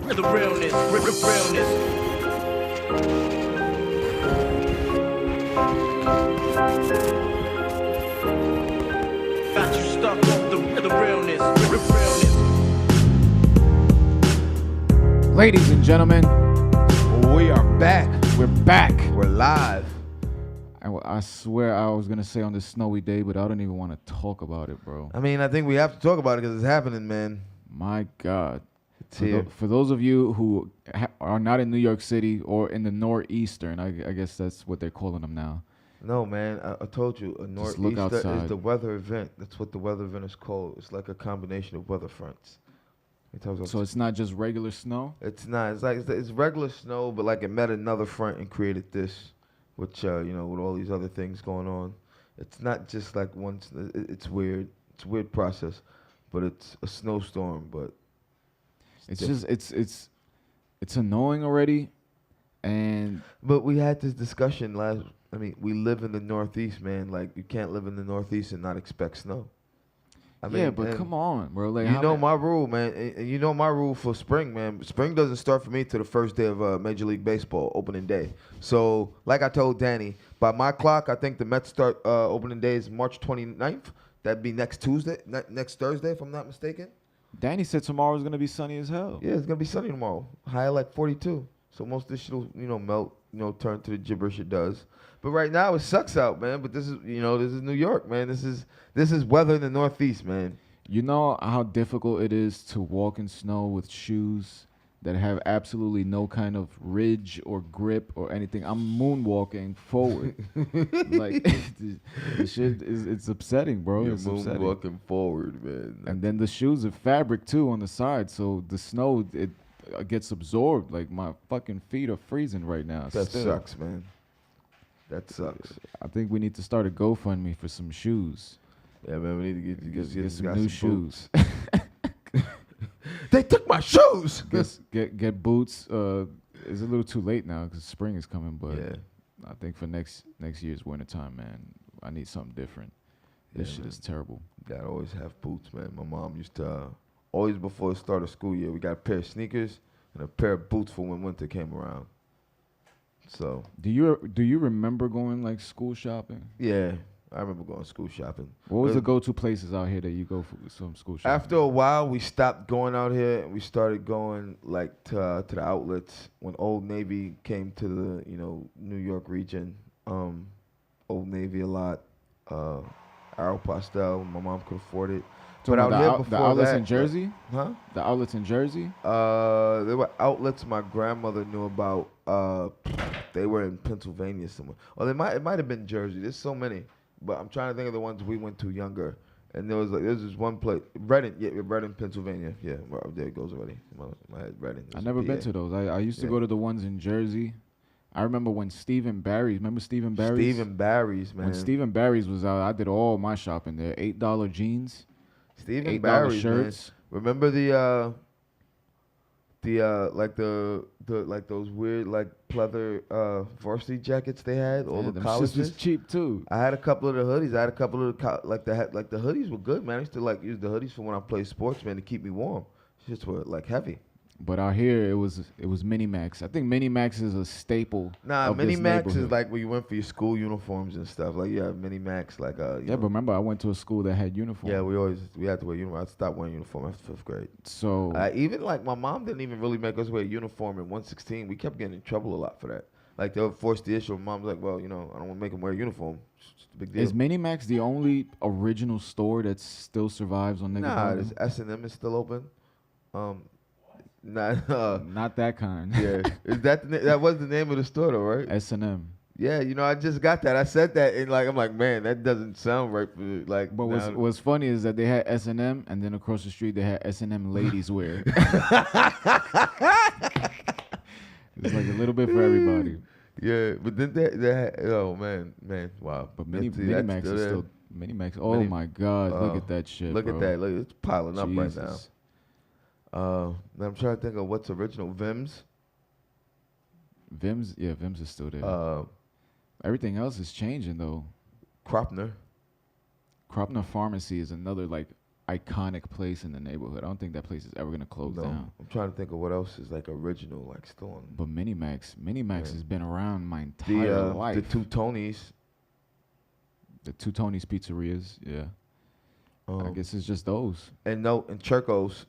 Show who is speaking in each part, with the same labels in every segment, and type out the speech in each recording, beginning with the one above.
Speaker 1: The realness, realness. Got you stuck on the realness, realness.
Speaker 2: Ladies and gentlemen,
Speaker 3: We are back.
Speaker 2: we're back.
Speaker 3: We're live.
Speaker 2: I swear I was gonna say on this snowy day, but I don't even want to talk about it, bro.
Speaker 3: I mean, I think we have to talk about it because it's happening, man.
Speaker 2: My God.
Speaker 3: It's here.
Speaker 2: For those of you who are not in New York City or in the northeastern, I guess that's what they're calling them now.
Speaker 3: No, man. I told you, a
Speaker 2: Just look
Speaker 3: nor'easter is
Speaker 2: outside.
Speaker 3: the weather event. That's what the weather event is called. It's like a combination of weather fronts.
Speaker 2: So it's not just regular snow?
Speaker 3: It's not. It's like it's regular snow, but like it met another front and created this, which with all these other things going on. It's not just like one. It's weird. It's a weird process, but it's a snowstorm. But
Speaker 2: It's just it's annoying already, and
Speaker 3: But we had this discussion last. I mean, we live in the Northeast, man. Like, you can't live in the Northeast and not expect snow. I mean,
Speaker 2: yeah, but
Speaker 3: and
Speaker 2: come on, bro. Like,
Speaker 3: you know my rule, man. And you know my rule for spring, man. Spring doesn't start for me till the first day of Major League Baseball opening day. So, like I told Danny, by my clock, I think the Mets start opening day is March 29th. That'd be next Tuesday, next Thursday, if I'm not mistaken.
Speaker 2: Danny said tomorrow's gonna be sunny as hell.
Speaker 3: Yeah, it's gonna be sunny tomorrow. High like 42. So most of this shit will, melt, turn to the gibberish it does. But right now it sucks out, man. But this is New York, man. This is weather in the Northeast, man.
Speaker 2: You know how difficult it is to walk in snow with shoes that have absolutely no kind of ridge or grip or anything. I'm moonwalking forward. Like the shit it's upsetting, bro. It's upsetting.
Speaker 3: Walking forward, man.
Speaker 2: And then the shoes are fabric too on the side, so the snow it gets absorbed. Like my fucking feet are freezing right now.
Speaker 3: That
Speaker 2: still.
Speaker 3: sucks, man. That sucks.
Speaker 2: I think we need to start a GoFundMe for some shoes.
Speaker 3: Yeah, man. We need to
Speaker 2: Get some new shoes.
Speaker 3: They took my shoes.
Speaker 2: get boots. It's a little too late now because spring is coming, but
Speaker 3: Yeah.
Speaker 2: I think for next year's winter time, man, I need something different. This
Speaker 3: Yeah,
Speaker 2: shit
Speaker 3: man.
Speaker 2: is terrible.
Speaker 3: Gotta always have boots, man. My mom used to always before the start of school year, we got a pair of sneakers and a pair of boots for when winter came around. So
Speaker 2: Do you remember going like school shopping?
Speaker 3: yeah, I remember going school shopping.
Speaker 2: What was
Speaker 3: But
Speaker 2: the go-to places out here that you go for some school shopping?
Speaker 3: After a while, we stopped going out here and we started going like to the outlets when Old Navy came to the New York region. Old Navy a lot. Aeropostale, my mom could afford it.
Speaker 2: So
Speaker 3: But out here
Speaker 2: the
Speaker 3: before
Speaker 2: outlets
Speaker 3: that,
Speaker 2: in Jersey?
Speaker 3: Huh?
Speaker 2: The outlets in Jersey?
Speaker 3: There were outlets my grandmother knew about. They were in Pennsylvania somewhere. Or it might have been Jersey. There's so many, but I'm trying to think of the ones we went to younger. And there's this one place, Reading, Pennsylvania. Yeah, well, there it goes already. My head, Reading.
Speaker 2: I never been to those. I used to go to the ones in Jersey. I remember when Stephen Barry's. Remember Stephen Barry's?
Speaker 3: Stephen Barry's, man.
Speaker 2: When Stephen Barry's was out, I did all my shopping there. $8 jeans,
Speaker 3: Stephen
Speaker 2: $8
Speaker 3: Barry's,
Speaker 2: shirts.
Speaker 3: man. Remember like those weird like pleather varsity jackets they had, all the
Speaker 2: them
Speaker 3: colleges.
Speaker 2: shits was cheap too.
Speaker 3: I had a couple of the hoodies. I had a couple of the hoodies were good, man. I used to use the hoodies for when I played sports, man, to keep me warm. Shits were like heavy.
Speaker 2: But out here, it was Mini Max. I think Mini Max is a staple.
Speaker 3: Nah,
Speaker 2: of
Speaker 3: Mini
Speaker 2: this
Speaker 3: Max is
Speaker 2: neighborhood.
Speaker 3: like where you went for your school uniforms and stuff. Like Mini Max, like
Speaker 2: Yeah, but remember, I went to a school that had uniform.
Speaker 3: yeah, we had to wear uniform. I stopped wearing uniform after 5th grade.
Speaker 2: So
Speaker 3: Even like my mom didn't even really make us wear a uniform in 116. We kept getting in trouble a lot for that. Like they would force the issue. Mom's like, well, I don't want to make them wear a uniform. It's just a big deal.
Speaker 2: is Mini Max the only original store that still survives on Nigga
Speaker 3: Nah,
Speaker 2: Bottom?
Speaker 3: S&M is still open.
Speaker 2: Not that kind.
Speaker 3: Yeah, is that was the name of the store though, right?
Speaker 2: S&M.
Speaker 3: Yeah, I just got that. I said that and I'm like, man, that doesn't sound right for like.
Speaker 2: But what's funny is that they had S&M, and then across the street they had S&M ladies wear. It's like a little bit for everybody.
Speaker 3: Yeah, but then they had, oh man, wow.
Speaker 2: But
Speaker 3: That's
Speaker 2: Mini Max
Speaker 3: still
Speaker 2: is
Speaker 3: there.
Speaker 2: still Mini Max. Oh my God! Look at that shit.
Speaker 3: Look
Speaker 2: bro.
Speaker 3: at that. Look, it's piling up right now.
Speaker 2: Jesus.
Speaker 3: Now I'm trying to think of what's original. Vim's.
Speaker 2: Vim's is still there. Everything else is changing though.
Speaker 3: Kropner.
Speaker 2: Kropner Pharmacy is another like iconic place in the neighborhood. I don't think that place is ever gonna close
Speaker 3: No,
Speaker 2: down.
Speaker 3: I'm trying to think of what else is like original, like still on.
Speaker 2: But Minimax
Speaker 3: Yeah.
Speaker 2: has been around my entire
Speaker 3: The
Speaker 2: life.
Speaker 3: two Tonys.
Speaker 2: The two Tony's pizzerias, yeah. I
Speaker 3: Um,
Speaker 2: guess it's just those.
Speaker 3: and Churco's,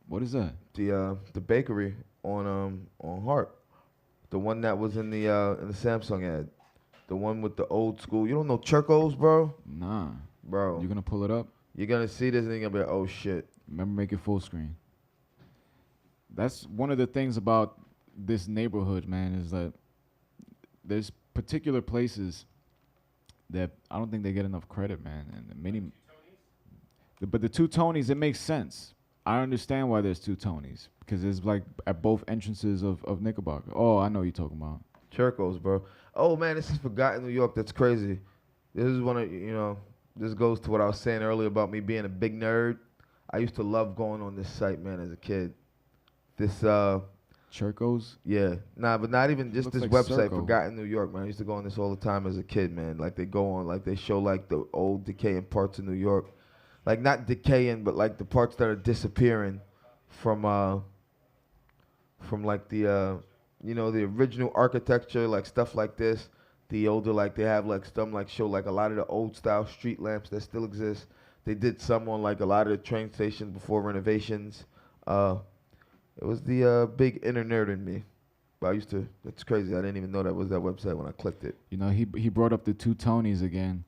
Speaker 2: What is that?
Speaker 3: the bakery on Hart, the one that was in the Samsung ad, the one with the old school. You don't know Churco's, bro?
Speaker 2: Nah.
Speaker 3: Bro,
Speaker 2: You gonna pull it up?
Speaker 3: you're gonna see this and you're gonna be like, oh shit.
Speaker 2: Remember, make it full screen. That's one of the things about this neighborhood, man, is that there's particular places that I don't think they get enough credit, man. And but the two Tonys, it makes sense. I understand why there's two Tonys because it's like at both entrances of Knickerbocker. Oh, I know what you're talking about.
Speaker 3: Churco's, bro. Oh man, this is Forgotten New York. That's crazy. This is one of This goes to what I was saying earlier about me being a big nerd. I used to love going on this site, man, as a kid. This
Speaker 2: Churco's?
Speaker 3: yeah, but not even just
Speaker 2: Looks
Speaker 3: this
Speaker 2: like
Speaker 3: website,
Speaker 2: Circo.
Speaker 3: Forgotten New York, man. I used to go on this all the time as a kid, man. Like they go on, like they show like the old decaying parts of New York, like not decaying, but like the parts that are disappearing from like the the original architecture, like stuff like this. The older, like they have like some like show like a lot of the old style street lamps that still exist. They did some on like a lot of the train stations before renovations. It was the big inner nerd in me. But that's crazy. I didn't even know that was that website when I clicked it.
Speaker 2: You know, he brought up the two Tonys again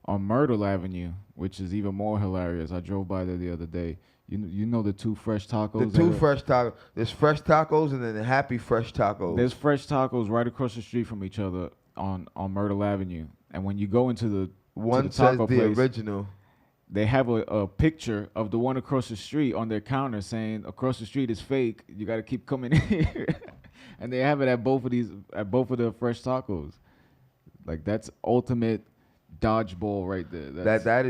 Speaker 2: on Myrtle Avenue, which is even more hilarious. I drove by there the other day. You know the two fresh tacos?
Speaker 3: The two fresh tacos. There's fresh tacos and then the happy fresh tacos.
Speaker 2: There's fresh tacos right across the street from each other on Myrtle Avenue. And when you go into the
Speaker 3: one
Speaker 2: to the
Speaker 3: says
Speaker 2: taco
Speaker 3: the
Speaker 2: place,
Speaker 3: original.
Speaker 2: they have a picture of the one across the street on their counter saying across the street is fake. You got to keep coming in here. And they have it at both of the fresh tacos. Like that's ultimate dodgeball right there.
Speaker 3: That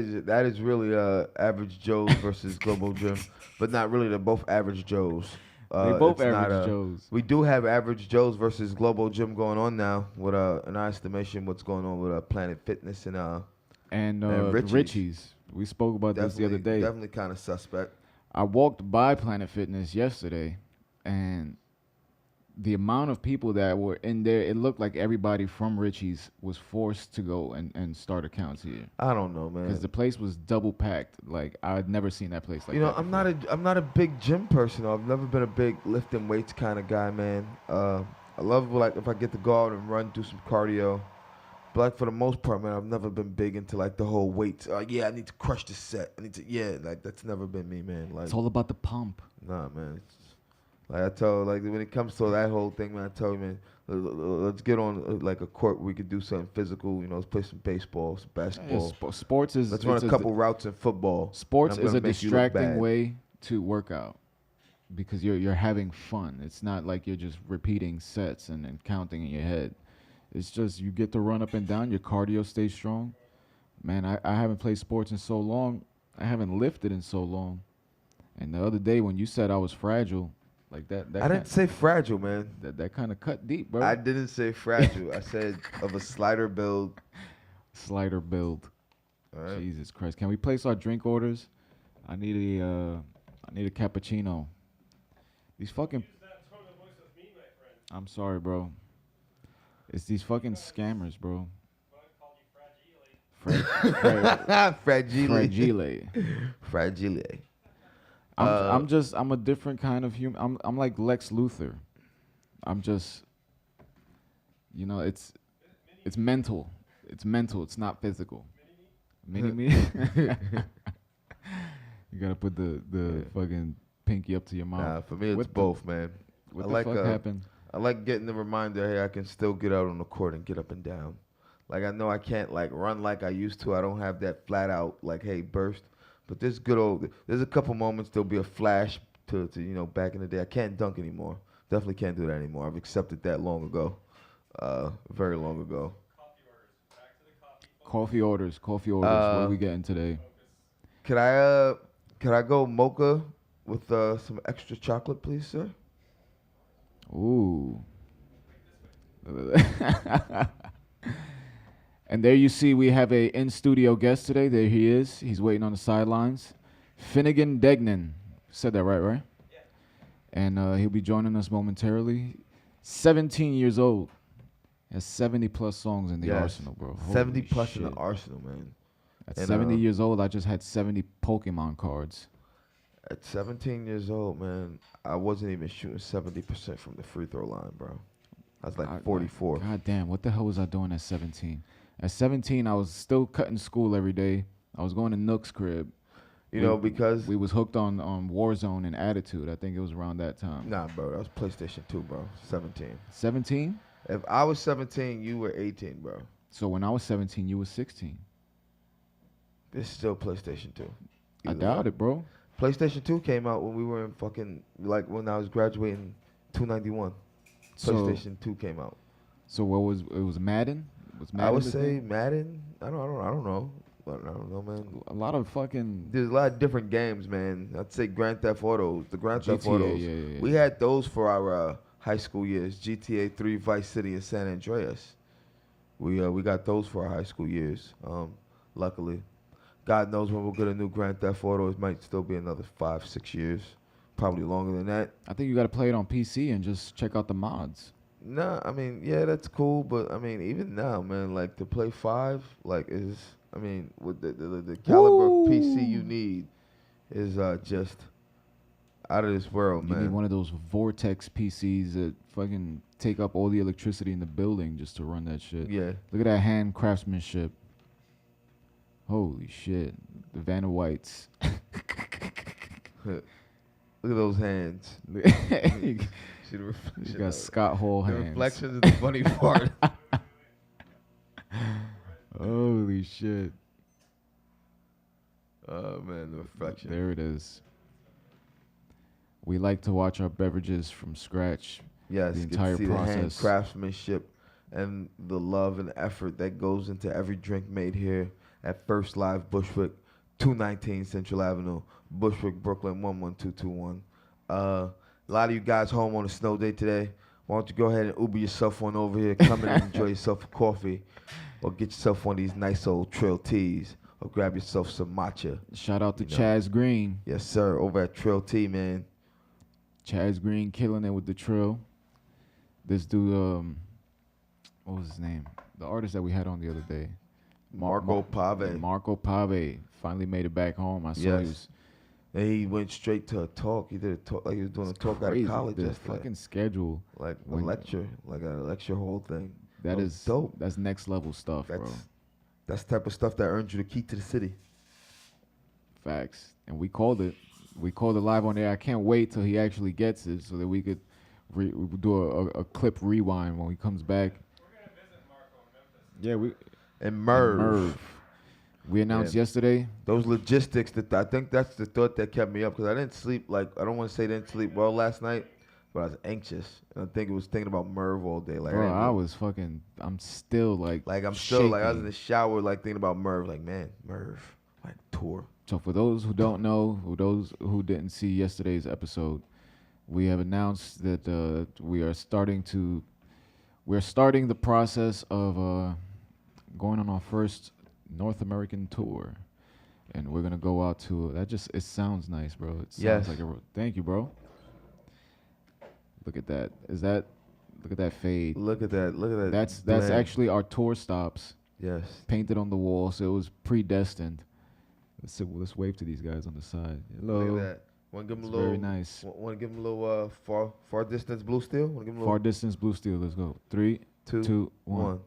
Speaker 3: is really Average Joe's versus Global Gym, but not really. They're both Average Joe's.
Speaker 2: They both
Speaker 3: it's not,
Speaker 2: average Joes.
Speaker 3: We do have Average Joe's versus Global Gym going on now. With in our estimation, what's going on with Planet Fitness and
Speaker 2: Richie's. We spoke about this the other day.
Speaker 3: Definitely kind of suspect.
Speaker 2: I walked by Planet Fitness yesterday, and the amount of people that were in there, it looked like everybody from Richie's was forced to go and start accounts here.
Speaker 3: I don't know, man.
Speaker 2: Because the place was double packed. Like I'd never seen that place like that.
Speaker 3: I'm not a big gym person. I've never been a big lifting weights kind of guy, man. I love like if I get to go out and run, do some cardio. But like for the most part, man, I've never been big into like the whole weights. Yeah, I need to crush this set. Like that's never been me, man. Like
Speaker 2: It's all about the pump.
Speaker 3: nah, man. Like I tell, like when it comes to that whole thing, man, I tell you, man, let's get on like a court where we could do something physical. Let's play some baseball, some basketball.
Speaker 2: Sports is
Speaker 3: Let's run a couple routes in football.
Speaker 2: Sports
Speaker 3: and I'm
Speaker 2: is
Speaker 3: gonna
Speaker 2: a
Speaker 3: make you look
Speaker 2: distracting
Speaker 3: bad.
Speaker 2: way to work out because you're having fun. It's not like you're just repeating sets and counting in your head. It's just you get to run up and down. Your cardio stays strong. Man, I haven't played sports in so long. I haven't lifted in so long. And the other day when you said I was fragile, like that
Speaker 3: I didn't say fragile, man.
Speaker 2: that kind of cut deep, bro.
Speaker 3: I didn't say fragile. I said of a slider build.
Speaker 2: Slider build.
Speaker 3: All right.
Speaker 2: Jesus Christ. Can we place our drink orders? I need a cappuccino. These fucking I'm sorry, bro. It's these fucking scammers, bro.
Speaker 3: Fragile.
Speaker 2: Fragile.
Speaker 3: Fragile.
Speaker 2: I'm a different kind of human. I'm like Lex Luthor. I'm just, it's mental. It's mental. It's not physical. Mini me. You gotta put the fucking pinky up to your mouth.
Speaker 3: Nah, for me it's
Speaker 2: What
Speaker 3: both, man.
Speaker 2: What
Speaker 3: I
Speaker 2: the
Speaker 3: like,
Speaker 2: fuck happened?
Speaker 3: I like getting the reminder, hey, I can still get out on the court and get up and down. Like I know I can't like run like I used to. I don't have that flat out like hey burst. But there's a couple moments there'll be a flash to back in the day. I can't dunk anymore. Definitely can't do that anymore. I've accepted that long ago. Very long ago.
Speaker 2: Coffee orders. What are we getting today?
Speaker 3: Could I go mocha with some extra chocolate, please, sir?
Speaker 2: Ooh. And there you see we have a in-studio guest today. There he is. He's waiting on the sidelines. Finnegan Degnan. Said that right? And he'll be joining us momentarily. 17 years old. Has 70 plus songs in the arsenal, bro.
Speaker 3: 70
Speaker 2: Holy
Speaker 3: plus in
Speaker 2: shit.
Speaker 3: the arsenal, man.
Speaker 2: At
Speaker 3: And,
Speaker 2: 70 years old, I just had 70 Pokemon cards.
Speaker 3: At 17 years old, man, I wasn't even shooting 70% from the free throw line, bro. I was like 44.
Speaker 2: God damn, what the hell was I doing at 17? At 17, I was still cutting school every day. I was going to Nook's crib.
Speaker 3: You know, because
Speaker 2: we was hooked on Warzone and Attitude. I think it was around that time.
Speaker 3: nah, bro, that was PlayStation 2, bro. 17.
Speaker 2: 17?
Speaker 3: If I was 17, you were 18, bro.
Speaker 2: So when I was 17, you was 16.
Speaker 3: It's still PlayStation 2.
Speaker 2: I doubt it, bro.
Speaker 3: PlayStation 2 came out when we were in fucking, like when I was graduating 291. PlayStation 2 came out.
Speaker 2: So what was it? Was Madden? Was Madden
Speaker 3: I would
Speaker 2: the
Speaker 3: say
Speaker 2: thing?
Speaker 3: Madden. I don't know. I don't know, man.
Speaker 2: A lot of fucking
Speaker 3: There's a lot of different games, man. I'd say Grand Theft Autos. The Grand Theft
Speaker 2: GTA,
Speaker 3: Autos.
Speaker 2: yeah.
Speaker 3: We had those for our high school years. GTA 3, Vice City, and San Andreas. We got those for our high school years. Luckily, God knows when we'll get a new Grand Theft Auto. It might still be another 5-6 years, probably longer than that.
Speaker 2: I think you got to play it on PC and just check out the mods.
Speaker 3: Nah, I mean, yeah, that's cool, but I mean, even now, man, like to play 5, like is, I mean, with the caliber of PC you need is just out of this world,
Speaker 2: You
Speaker 3: man.
Speaker 2: need one of those Vortex PCs that fucking take up all the electricity in the building just to run that shit.
Speaker 3: Yeah.
Speaker 2: Look at that hand craftsmanship. Holy shit. The Vanna Whites.
Speaker 3: Look at those hands.
Speaker 2: You
Speaker 3: See the reflection.
Speaker 2: got Scott Hall
Speaker 3: The
Speaker 2: hands.
Speaker 3: reflections is the funny part.
Speaker 2: Holy shit.
Speaker 3: Oh man, the reflection.
Speaker 2: There it is. We like to watch our beverages from scratch.
Speaker 3: Yes,
Speaker 2: the
Speaker 3: get
Speaker 2: entire
Speaker 3: to see the hand
Speaker 2: process.
Speaker 3: craftsmanship and the love and effort that goes into every drink made here at First Live Bushwick, 219 Central Avenue, Bushwick, Brooklyn, 11221. A lot of you guys home on a snow day today. Why don't you go ahead and Uber yourself on over here, come in and enjoy yourself a coffee, or get yourself one of these nice old Trill teas, or grab yourself some matcha.
Speaker 2: Shout out to
Speaker 3: You know.
Speaker 2: Chaz Green.
Speaker 3: Yes, sir, over at Trill Tea, man.
Speaker 2: Chaz Green killing it with the trill. This dude, what was his name? The artist that we had on the other day.
Speaker 3: Marco Pave.
Speaker 2: Marco Pave finally made it back home. I saw
Speaker 3: Yes.
Speaker 2: he was
Speaker 3: And he went straight to a talk. He did a talk like he was doing a talk out
Speaker 2: crazy.
Speaker 3: of college
Speaker 2: The
Speaker 3: yesterday.
Speaker 2: fucking schedule.
Speaker 3: Like a
Speaker 2: when-
Speaker 3: lecture, like a lecture whole thing.
Speaker 2: That
Speaker 3: was
Speaker 2: is
Speaker 3: dope.
Speaker 2: That's next level stuff, bro.
Speaker 3: That's the type of stuff that earns you the key to the city.
Speaker 2: Facts. And we called it. We called it live on air. I can't wait till he actually gets it so that we could do a clip rewind when he comes back.
Speaker 4: We're gonna visit Marco in Memphis.
Speaker 2: Yeah, we
Speaker 3: And Merv.
Speaker 2: We announced
Speaker 3: Yeah.
Speaker 2: yesterday.
Speaker 3: Those logistics, that I think that's the thought that kept me up because I didn't sleep, like, I don't want to say I didn't sleep well last night, but I was anxious. And I think it was thinking about Merv all day. Like,
Speaker 2: Bro, I'm still like
Speaker 3: I'm still like, I was in
Speaker 2: shaking.
Speaker 3: the shower, like, thinking about Merv. Like, man, Merv, like, tour.
Speaker 2: So for those who don't know, those who didn't see yesterday's episode, we have announced that we're starting the process of going on our first North American tour, and we're gonna go out to it sounds nice, bro. It sounds
Speaker 3: Yes.
Speaker 2: like thank you, bro. Look at that. Look at that fade.
Speaker 3: Look at that. Look at that.
Speaker 2: That's
Speaker 3: blend.
Speaker 2: actually our tour stops
Speaker 3: Yes.
Speaker 2: painted on the wall, so it was predestined. Let's wave to these guys on the side. Hello.
Speaker 3: Look at that. Want to give him
Speaker 2: It's
Speaker 3: a little.
Speaker 2: very nice.
Speaker 3: Want to give him a little far distance blue steel? Want to give him a
Speaker 2: Far
Speaker 3: little
Speaker 2: distance blue steel. Let's go. 3, 2, 1.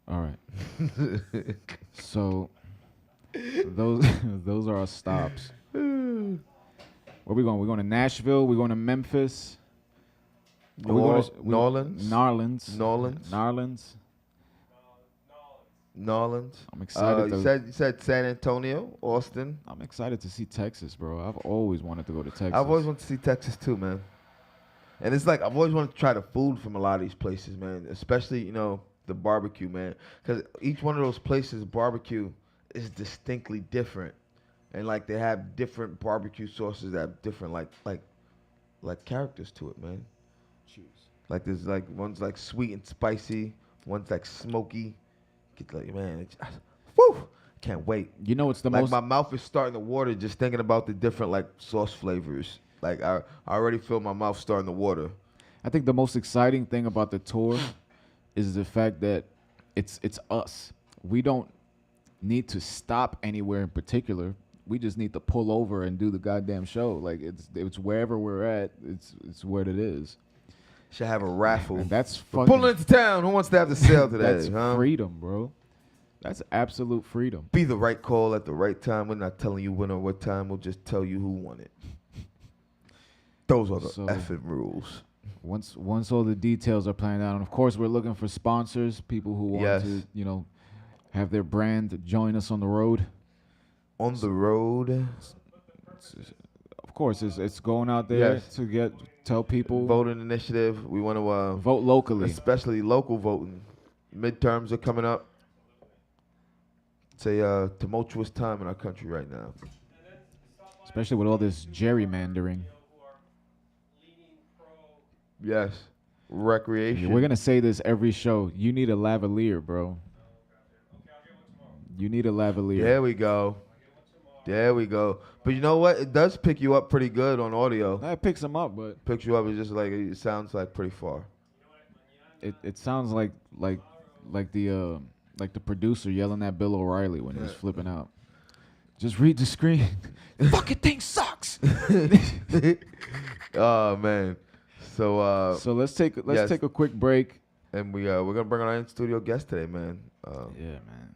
Speaker 2: All right. So those are our stops. Where we going? We're going to Nashville. We're going to Memphis. Are we going to
Speaker 3: Nolans.
Speaker 2: Narlands.
Speaker 3: Nolans.
Speaker 2: I'm excited.
Speaker 3: You said San Antonio, Austin.
Speaker 2: I'm excited to see Texas, bro. I've always wanted to go to Texas.
Speaker 3: I've always wanted to see Texas too, man. And it's like I've always wanted to try the food from a lot of these places, man. Especially, the barbecue, man. Because each one of those places, barbecue is distinctly different, and like they have different barbecue sauces that have different like characters to it, man. Like there's like one's like sweet and spicy, one's like smoky. Get like, man, woo! Can't wait.
Speaker 2: You know, it's the
Speaker 3: Like
Speaker 2: most.
Speaker 3: my mouth is starting to water just thinking about the different like sauce flavors. Like I already feel my mouth starting to water.
Speaker 2: I think the most exciting thing about the tour is the fact that it's us. We don't need to stop anywhere in particular. We just need to pull over and do the goddamn show. Like it's wherever we're at. It's what it is.
Speaker 3: Should have a raffle.
Speaker 2: And that's
Speaker 3: We're
Speaker 2: fucking.
Speaker 3: pulling into town. Who wants to have the sale today?
Speaker 2: That's
Speaker 3: huh?
Speaker 2: freedom, bro. That's absolute freedom.
Speaker 3: Be the right call at the right time. We're not telling you when or what time. We'll just tell you who won it. Those are the effing rules.
Speaker 2: Once all the details are planned out, and of course we're looking for sponsors, people who want to, have their brand join us on the road.
Speaker 3: On the road.
Speaker 2: Of course, it's going out there
Speaker 3: Yes.
Speaker 2: to tell people.
Speaker 3: Voting initiative. We want to
Speaker 2: Vote locally.
Speaker 3: especially local voting. Midterms are coming up. It's a tumultuous time in our country right now.
Speaker 2: Especially with all this gerrymandering.
Speaker 3: Yes. Recreation.
Speaker 2: We're going to say this every show. You need a lavalier, bro. You need a lavalier.
Speaker 3: There we go. There we go. But you know what? It does pick you up pretty good on audio.
Speaker 2: That picks them up, but
Speaker 3: Picks you up. It's just like it sounds like pretty far.
Speaker 2: it sounds like the producer yelling at Bill O'Reilly when he's flipping out. Just read the screen. Fucking thing sucks.
Speaker 3: Oh man. So
Speaker 2: So let's take a quick break.
Speaker 3: and we're gonna bring on our in studio guest today, man.
Speaker 2: Yeah, man.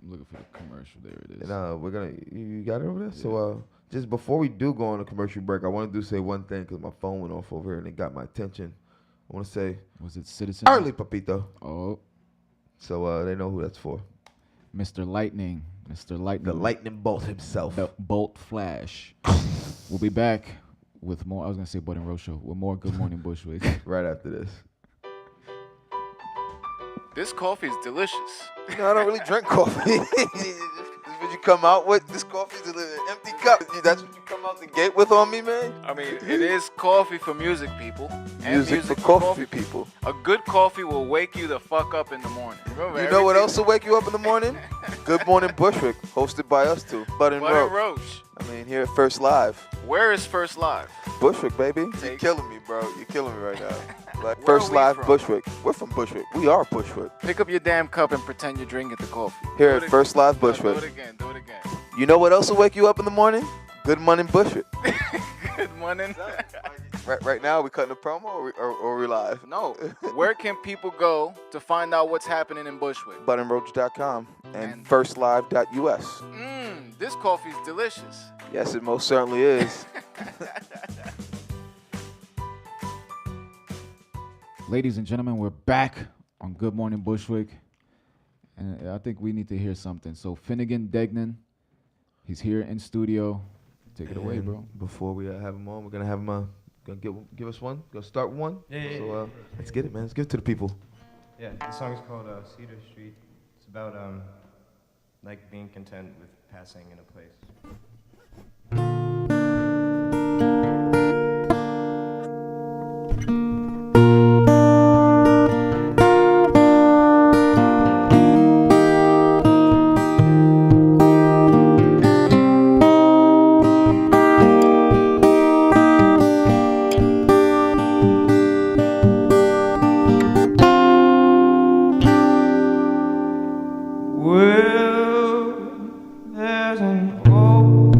Speaker 2: I'm looking for the commercial. There it is.
Speaker 3: And we're gonna you got it over there. So just before we do go on a commercial break, I want to say one thing because my phone went off over here and it got my attention. I want to say
Speaker 2: Was it Citizen?
Speaker 3: early, papito.
Speaker 2: Oh,
Speaker 3: So they know who that's for.
Speaker 2: Mr. Lightning. Mr. Lightning.
Speaker 3: The lightning bolt himself.
Speaker 2: The Bolt Flash. We'll be back with more. I was gonna say Bud and Roach Show with more Good Morning Bushwick.
Speaker 3: Right after this.
Speaker 2: This coffee is delicious.
Speaker 5: You know, I don't really drink coffee. This is what you come out with. This coffee's an empty cup. That's what you come out the gate with on me, man?
Speaker 6: I mean, it is coffee for music people. And
Speaker 5: Music for coffee people.
Speaker 6: A good coffee will wake you the fuck up in the morning. Remember,
Speaker 5: You know what else will wake you up in the morning? Good Morning Bushwick, hosted by us two, Bud and
Speaker 6: Bud and
Speaker 5: Roach.
Speaker 6: Roach.
Speaker 5: I mean, here at First Live.
Speaker 6: Where is First Live?
Speaker 5: Bushwick, baby. You're
Speaker 6: Take-
Speaker 5: killing me, bro. You're killing me right now. Like
Speaker 6: Where
Speaker 5: First
Speaker 6: are we
Speaker 5: Live
Speaker 6: from?
Speaker 5: Bushwick. We're from Bushwick. We are Bushwick.
Speaker 6: Pick up your damn cup and pretend you're drinking the coffee.
Speaker 5: Here
Speaker 6: Do
Speaker 5: at
Speaker 6: it
Speaker 5: First
Speaker 6: again.
Speaker 5: Live
Speaker 6: No,
Speaker 5: Bushwick.
Speaker 6: Do it again. Do it again.
Speaker 5: You know what else will wake you up in the morning? Good Morning Bushwick.
Speaker 6: Good morning.
Speaker 5: Right now, we cutting a promo or we live?
Speaker 6: No. Where can people go to find out what's happening in Bushwick?
Speaker 5: BudandRoach.com and
Speaker 6: And-
Speaker 5: FirstLive.us.
Speaker 6: This coffee's delicious.
Speaker 5: Yes, it most certainly is.
Speaker 2: Ladies and gentlemen, we're back on Good Morning Bushwick. And I think we need to hear something. So Finnegan, Degnan, he's here in studio. Take it away,
Speaker 3: And
Speaker 2: bro.
Speaker 3: Before we have him on, we're gonna have him gonna give us one. Gonna start with one.
Speaker 4: Yeah.
Speaker 3: So let's get it, man. Let's give it to the people.
Speaker 4: Yeah, the song is called Cedar Street. It's about like being content with passing in a place. Well, there's an old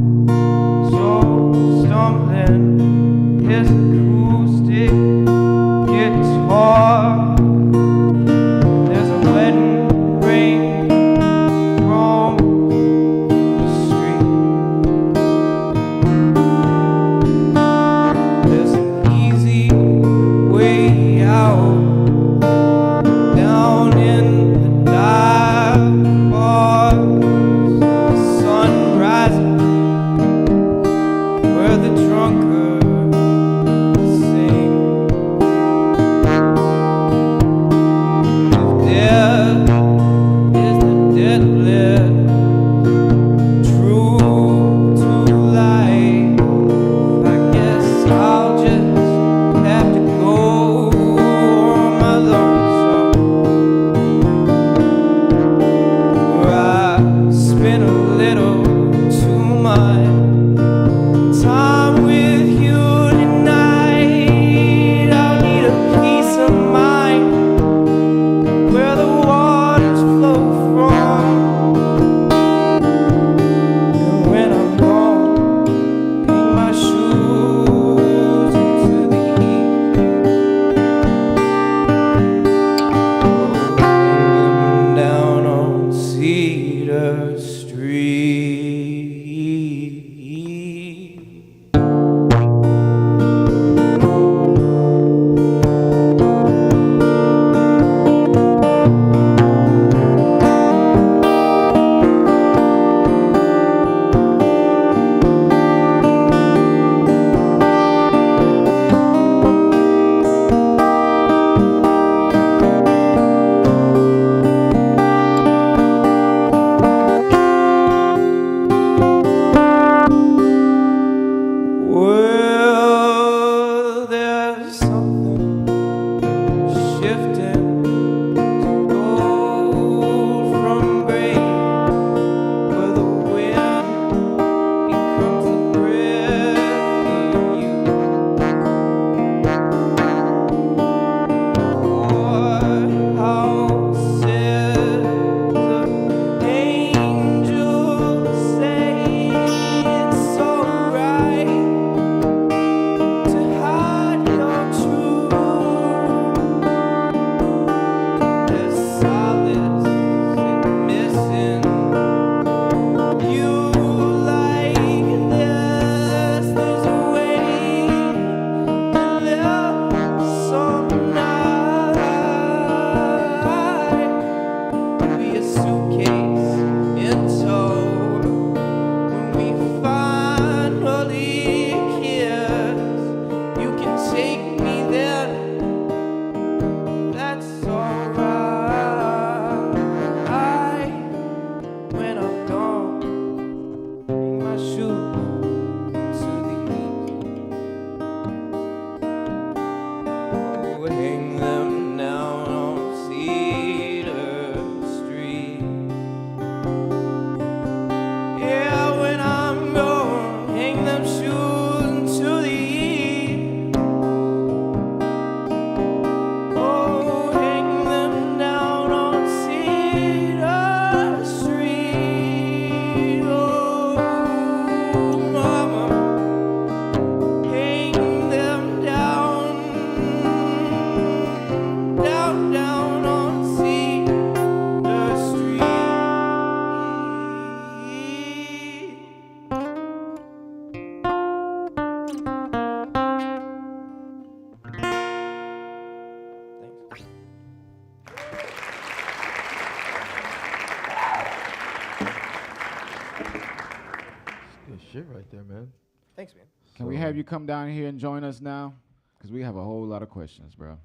Speaker 3: shit right there, man.
Speaker 4: Thanks, man.
Speaker 2: Can we have you come down here and join us now? Because we have a whole lot of questions, bro.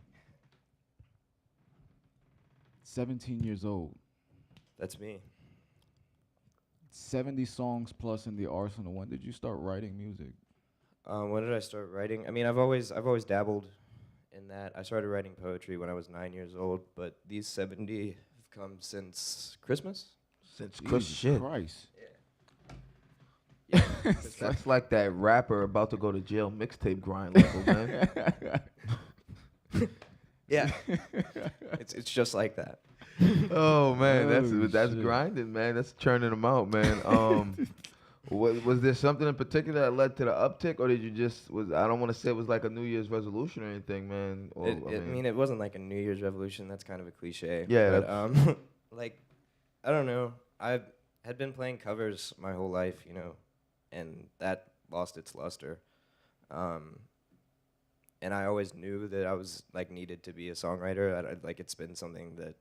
Speaker 2: 17 years old.
Speaker 4: That's me.
Speaker 2: 70 songs plus in the arsenal. When did you start writing music?
Speaker 4: When did I start writing? I mean, I've always dabbled in that. I started writing poetry when I was 9 years old, but these 70 have come since Christmas.
Speaker 3: Since
Speaker 2: Jesus Christ.
Speaker 3: That's like that rapper about to go to jail mixtape grind level, man.
Speaker 4: Yeah. It's just like that.
Speaker 3: Oh man, that's
Speaker 2: shit.
Speaker 3: grinding, man. That's churning them out, man. Was there something in particular that led to the uptick, or did you just I don't want to say it was like a New Year's resolution or anything, man. Or,
Speaker 4: I mean, it wasn't like a New Year's revolution. That's kind of a cliche.
Speaker 3: Yeah.
Speaker 4: But, like, I don't know. I had been playing covers my whole life, you know, and that lost its luster. And I always knew that I was like needed to be a songwriter. Like it's been something that,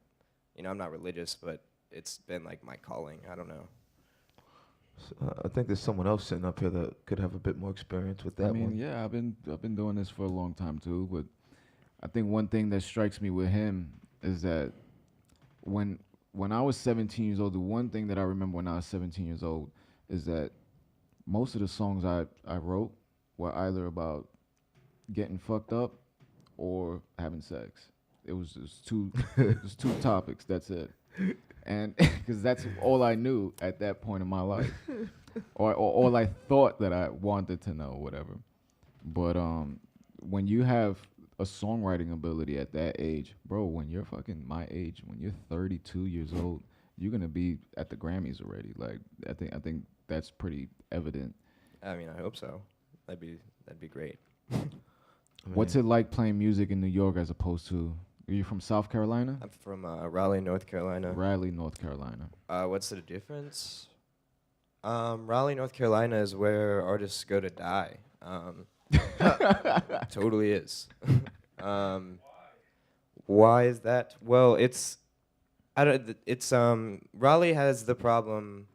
Speaker 4: you know, I'm not religious, but it's been like my calling. I don't know.
Speaker 3: I think there's someone else sitting up here that could have a bit more experience with that
Speaker 2: I mean,
Speaker 3: one.
Speaker 2: yeah, I've been doing this for a long time too, but I think one thing that strikes me with him is that when I was 17 years old, the one thing that I remember when I was 17 years old is that most of the songs I wrote were either about getting fucked up or having sex. It was just two topics. That's it. And because that's all I knew at that point in my life, or all I thought that I wanted to know, whatever. But when you have a songwriting ability at that age, bro, when you're fucking my age, when you're 32 years old, you're gonna be at the Grammys already. Like I think that's pretty evident.
Speaker 4: I mean, I hope so. That'd be great.
Speaker 2: What's it like playing music in New York as opposed to? Are you from South Carolina?
Speaker 4: I'm from Raleigh, North Carolina.
Speaker 2: Raleigh, North Carolina.
Speaker 4: What's the difference? Raleigh, North Carolina is where artists go to die. Totally is. Why is that? Well, Raleigh has the problem.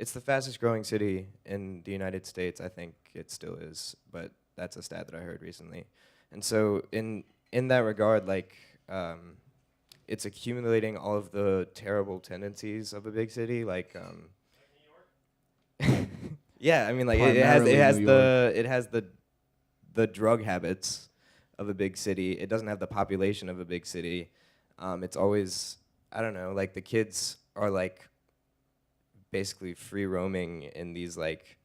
Speaker 4: It's the fastest growing city in the United States. I think it still is, but that's a stat that I heard recently. And so in that regard, like, it's accumulating all of the terrible tendencies of a big city, like New York. Yeah, I mean, like it has the drug habits of a big city. It doesn't have the population of a big city. It's always, I don't know, like the kids are like basically free roaming in these like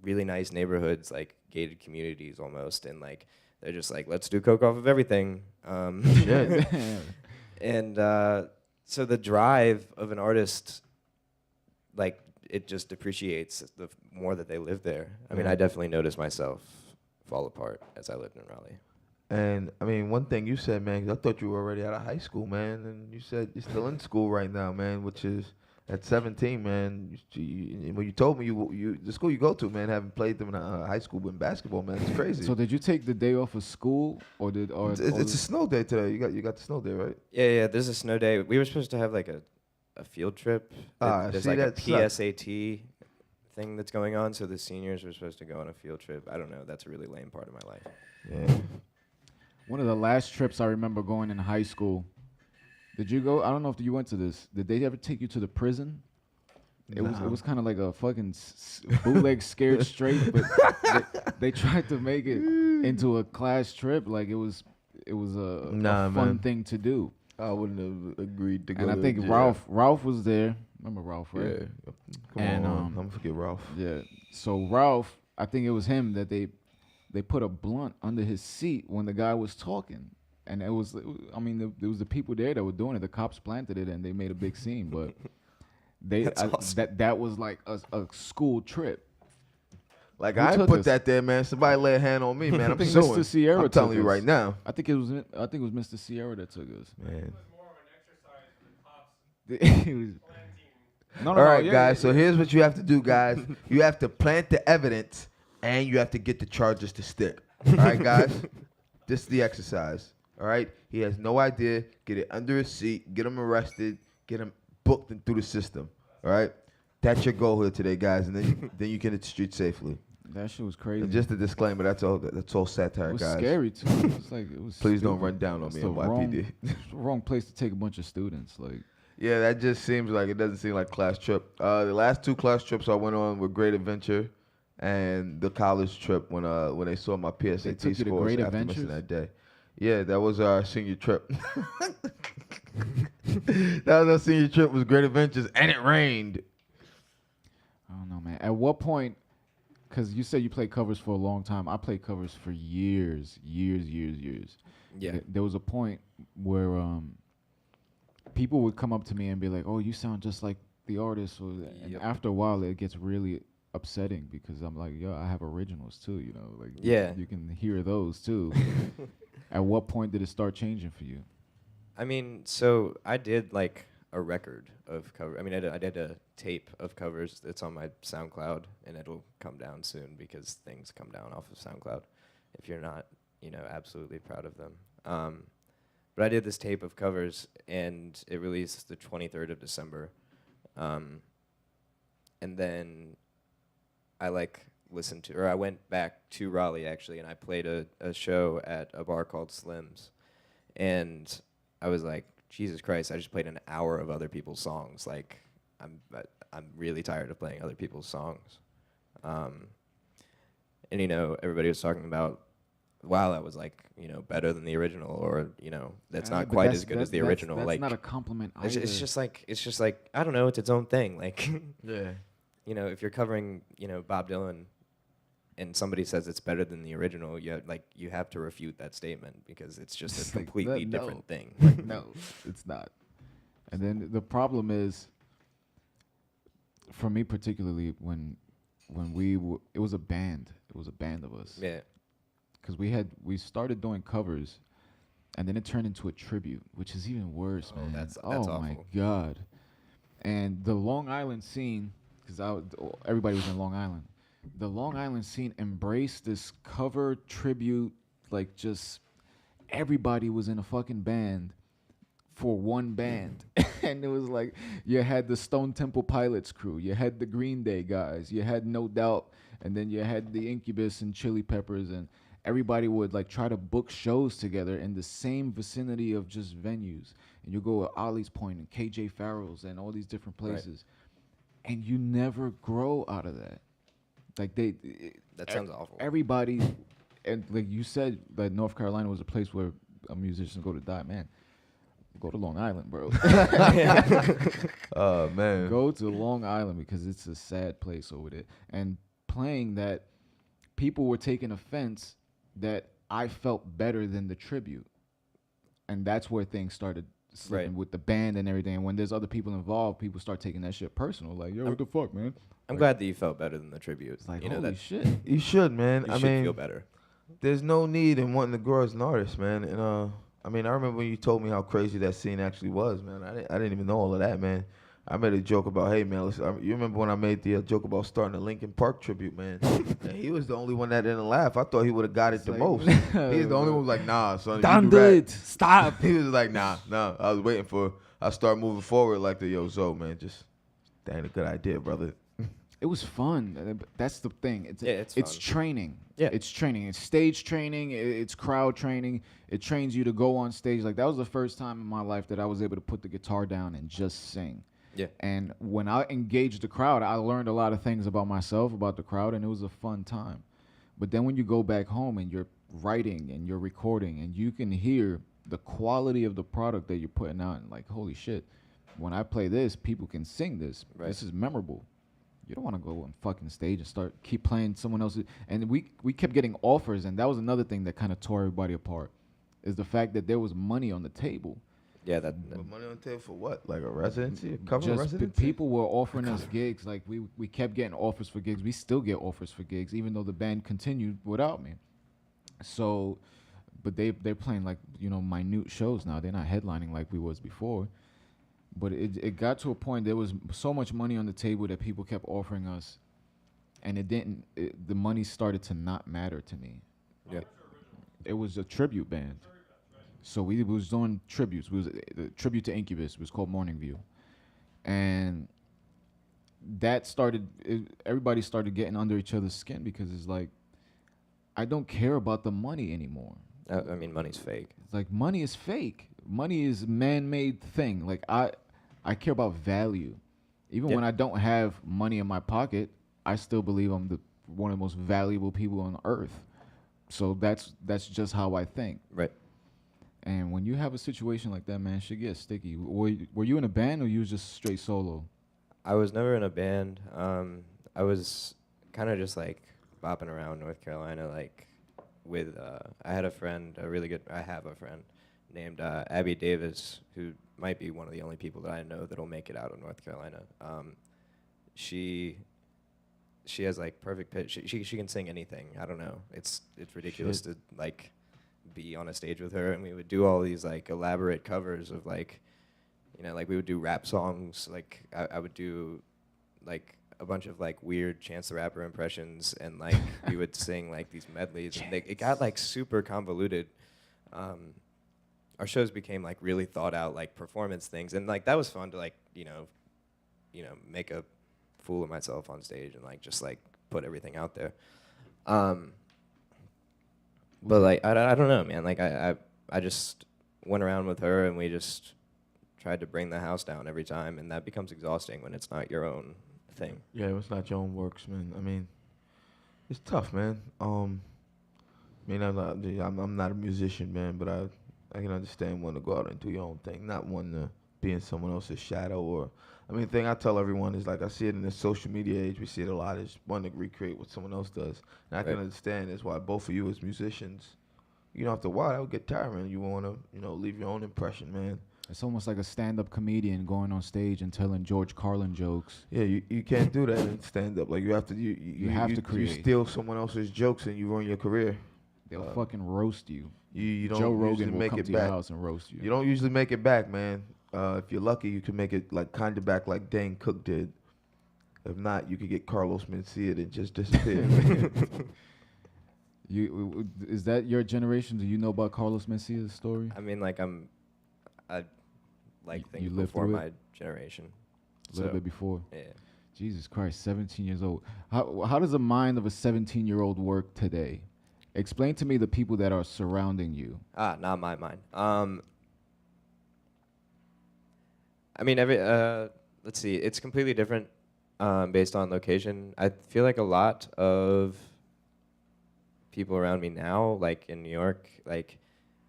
Speaker 4: really nice neighborhoods, like gated communities almost, and like they're just like, let's do coke off of everything. And so the drive of an artist, like, it just depreciates the more that they live there. I mean, I definitely noticed myself fall apart as I lived in Raleigh.
Speaker 3: And I mean, one thing you said, man, 'cause I thought you were already out of high school, man, and you said you're still in school right now, man, which is at 17, man. When you told me you the school you go to, man, haven't played them in high school in basketball, man, it's crazy.
Speaker 2: So did you take the day off of school, or
Speaker 3: it's a snow day today. You got the snow day, right?
Speaker 4: Yeah. There's a snow day. We were supposed to have like a field trip. There's
Speaker 3: see,
Speaker 4: like a
Speaker 3: that sucks.
Speaker 4: PSAT thing that's going on. So the seniors were supposed to go on a field trip. I don't know. That's a really lame part of my life.
Speaker 3: Yeah.
Speaker 2: One of the last trips I remember going in high school. Did you go? I don't know if you went to this. Did they ever take you to the prison? It was kind of like a fucking bootleg Scared Straight, but they tried to make it into a class trip. Like it was a fun thing to do.
Speaker 3: I wouldn't have agreed to go.
Speaker 2: And I think Ralph was there. Remember Ralph, right?
Speaker 3: Yeah. Come on, I'm gonna forget Ralph.
Speaker 2: Yeah. So Ralph, I think it was him that they put a blunt under his seat when the guy was talking. And there was the people there that were doing it. The cops planted it, and they made a big scene. But
Speaker 4: Awesome.
Speaker 2: that was like a school trip.
Speaker 3: Like,
Speaker 2: Who
Speaker 3: I
Speaker 2: took
Speaker 3: put
Speaker 2: us?
Speaker 3: that there, man. Somebody lay a hand on me, man. I'm
Speaker 2: think
Speaker 3: suing.
Speaker 2: Mr. Sierra
Speaker 3: I'm telling
Speaker 2: took
Speaker 3: you
Speaker 2: us.
Speaker 3: right now,
Speaker 2: I think it was Mr. Sierra that took us.
Speaker 3: man.
Speaker 2: He was- no,
Speaker 3: All right,
Speaker 2: yeah,
Speaker 3: guys.
Speaker 2: yeah.
Speaker 3: So here's what you have to do, guys. You have to plant the evidence, and you have to get the charges to stick. All right, guys. This is the exercise. All right. He has no idea. Get it under his seat. Get him arrested. Get him booked and through the system. All right. That's your goal here today, guys, and then you can hit the street safely.
Speaker 2: That shit was crazy.
Speaker 3: And just a disclaimer, that's all satire,
Speaker 2: It was
Speaker 3: guys.
Speaker 2: scary too. It was
Speaker 3: Please don't
Speaker 2: stupid.
Speaker 3: run down on
Speaker 2: It's
Speaker 3: me,
Speaker 2: the
Speaker 3: NYPD.
Speaker 2: it's the wrong place to take a bunch of students. Like,
Speaker 3: Yeah, that just seems like it doesn't seem like class trip. The last 2 class trips I went on were Great Adventure, and the college trip when they saw my PSAT
Speaker 2: They took you to
Speaker 3: scores
Speaker 2: Great
Speaker 3: after missing
Speaker 2: Adventures?
Speaker 3: that day. Yeah, that was our senior trip. That was our senior trip. Was Great Adventures, and it rained.
Speaker 2: I don't know, man. At what point? Because you said you played covers for a long time. I played covers for years.
Speaker 4: Yeah.
Speaker 2: There was a point where people would come up to me and be like, "Oh, you sound just like the artist." And
Speaker 4: Yep.
Speaker 2: after a while, it gets really upsetting because I'm like, "Yo, I have originals too." You know, like
Speaker 4: Yeah.
Speaker 2: you can hear those too. At what point did it start changing for you?
Speaker 4: I mean, so I did like a record of cover. I mean, I did a tape of covers. It's on my SoundCloud, and it'll come down soon because things come down off of SoundCloud if you're not, absolutely proud of them. But I did this tape of covers, and it released the 23rd of December. And then I I went back to Raleigh actually, and I played a show at a bar called Slim's, and I was like, Jesus Christ, I just played an hour of other people's songs. Like, I'm really tired of playing other people's songs. And everybody was talking about, wow, that was like, better than the original, or that's not quite as good as the original.
Speaker 2: That's
Speaker 4: like,
Speaker 2: not a compliment either.
Speaker 4: it's just like I don't know, it's its own thing. Like,
Speaker 3: Yeah.
Speaker 4: if you're covering, Bob Dylan, and somebody says it's better than the original, you have to refute that statement because it's just
Speaker 2: It's
Speaker 4: a
Speaker 2: like,
Speaker 4: completely
Speaker 2: no.
Speaker 4: different thing.
Speaker 2: No, it's not. And then the problem is, for me particularly, when it was a band. It was a band of us.
Speaker 4: Yeah.
Speaker 2: Because we started doing covers, and then it turned into a tribute, which is even worse,
Speaker 4: Oh,
Speaker 2: man.
Speaker 4: that's
Speaker 2: oh
Speaker 4: awful.
Speaker 2: my God. And the Long Island scene, because everybody was in Long Island. The Long Island scene embraced this cover tribute, like just everybody was in a fucking band for one band. And it was like you had the Stone Temple Pilots crew, you had the Green Day guys, you had No Doubt, and then you had the Incubus and Chili Peppers, and everybody would like try to book shows together in the same vicinity of just venues. And you go to Ollie's Point and KJ Farrell's and all these different places. Right. And you never grow out of that. Like
Speaker 4: That sounds awful.
Speaker 2: Everybody, and like you said, that North Carolina was a place where musicians go to die. Man, go to Long Island, bro.
Speaker 3: Oh man.
Speaker 2: Go to Long Island because it's a sad place over there. And playing that, people were taking offense that I felt better than the tribute, and that's where things started slipping with the band and everything. And when there's other people involved, people start taking that shit personal. Like, yo, what the fuck, man?
Speaker 4: I'm glad that you felt better than the tribute.
Speaker 2: It's like,
Speaker 4: holy
Speaker 2: holy shit.
Speaker 3: You should, man.
Speaker 4: You
Speaker 3: I
Speaker 4: should
Speaker 3: mean,
Speaker 4: feel better.
Speaker 3: there's no need in wanting to grow as an artist, man. And I remember when you told me how crazy that scene actually was, man. I didn't even know all of that, man. I made a joke about, hey, man, you remember when I made the joke about starting a Linkin Park tribute, man? And he was the only one that didn't laugh. I thought he would have got it the
Speaker 2: like,
Speaker 3: most. He's the only one who was like, nah, son.
Speaker 2: Done
Speaker 3: you do
Speaker 2: it.
Speaker 3: that.
Speaker 2: Stop.
Speaker 3: He was like, nah. I was waiting for, I start moving forward like the yo, Zoe, man. That ain't a good idea, brother.
Speaker 2: It was fun. That's the thing. It's
Speaker 4: fun.
Speaker 2: training.
Speaker 4: Yeah.
Speaker 2: It's training. It's stage training. It's crowd training. It trains you to go on stage. Like, that was the first time in my life that I was able to put the guitar down and just sing.
Speaker 4: Yeah.
Speaker 2: And when I engaged the crowd, I learned a lot of things about myself, about the crowd, and it was a fun time. But then when you go back home and you're writing and you're recording and you can hear the quality of the product that you're putting out, and like, holy shit, when I play this, people can sing this.
Speaker 4: Right.
Speaker 2: This is memorable. You don't want to go on fucking stage and keep playing someone else's. And we kept getting offers, and that was another thing that kind of tore everybody apart, is the fact that there was money on the table.
Speaker 4: Yeah,
Speaker 3: But money on the table for what? Like a residency? A cover
Speaker 2: Just
Speaker 3: residency?
Speaker 2: people were offering us gigs. Like, we kept getting offers for gigs. We still get offers for gigs, even though the band continued without me. So, but they're playing like, minute shows now. They're not headlining like we was before. But it got to a point, there was so much money on the table that people kept offering us, and the money started to not matter to me.
Speaker 4: Yeah.
Speaker 2: It was a tribute band. So we was doing tributes. We was the tribute to Incubus. It was called Morning View. And everybody started getting under each other's skin because it's like, I don't care about the money anymore.
Speaker 4: I mean, money's fake.
Speaker 2: It's like money is fake. Money is a man-made thing. Like I care about value. Even when I don't have money in my pocket, I still believe I'm one of the most valuable people on earth. So that's just how I think.
Speaker 4: Right.
Speaker 2: And when you have a situation like that, man, shit gets sticky. Were you in a band or you was just straight solo?
Speaker 4: I was never in a band. I was kind of just like bopping around North Carolina, like with. I have a friend named Abby Davis, who might be one of the only people that I know that'll make it out of North Carolina. She has like perfect pitch. She can sing anything. I don't know. It's ridiculous to like be on a stage with her, and we would do all these like elaborate covers of like, you know, like we would do rap songs. Like I would do like a bunch of like weird Chance the Rapper impressions, and like we would sing like these medleys. And it got like super convoluted. Our shows became like really thought out like performance things, and like that was fun to like you know make a fool of myself on stage and like just like put everything out there. But like I don't know, man. Like I just went around with her and we just tried to bring the house down every time, and that becomes exhausting when it's not your own thing.
Speaker 3: Yeah, it's not your own works, man. I mean, it's tough, man. I mean, I'm not a musician, man, but I can understand wanting to go out and do your own thing, not wanting to be in someone else's shadow. Or, I mean, the thing I tell everyone is, like, I see it in the social media age, we see it a lot, is wanting to recreate what someone else does. And I can understand that's why both of you as musicians, after a while, that would get tiring. You want to, leave your own impression, man.
Speaker 2: It's almost like a stand-up comedian going on stage and telling George Carlin jokes.
Speaker 3: Yeah, you can't do that in stand-up. Like, you have to you
Speaker 2: create.
Speaker 3: You steal someone else's jokes and you ruin your career.
Speaker 2: They'll fucking roast you.
Speaker 3: You don't
Speaker 2: Joe Rogan
Speaker 3: usually
Speaker 2: will
Speaker 3: make
Speaker 2: come
Speaker 3: it
Speaker 2: to
Speaker 3: back.
Speaker 2: your house and roast you.
Speaker 3: You don't usually make it back, man. If you're lucky, you can make it like kind of back like Dane Cook did. If not, you could get Carlos Mencia and just disappear.
Speaker 2: Is that your generation? Do you know about Carlos Mencia's story?
Speaker 4: I mean, like I like things
Speaker 2: lived
Speaker 4: before
Speaker 2: through
Speaker 4: my
Speaker 2: it?
Speaker 4: generation.
Speaker 2: A little bit before.
Speaker 4: Yeah.
Speaker 2: Jesus Christ, 17 years old. How does the mind of a 17-year-old work today? Explain to me the people that are surrounding you.
Speaker 4: Not my mind. I mean, let's see. It's completely different based on location. I feel like a lot of people around me now, like in New York, like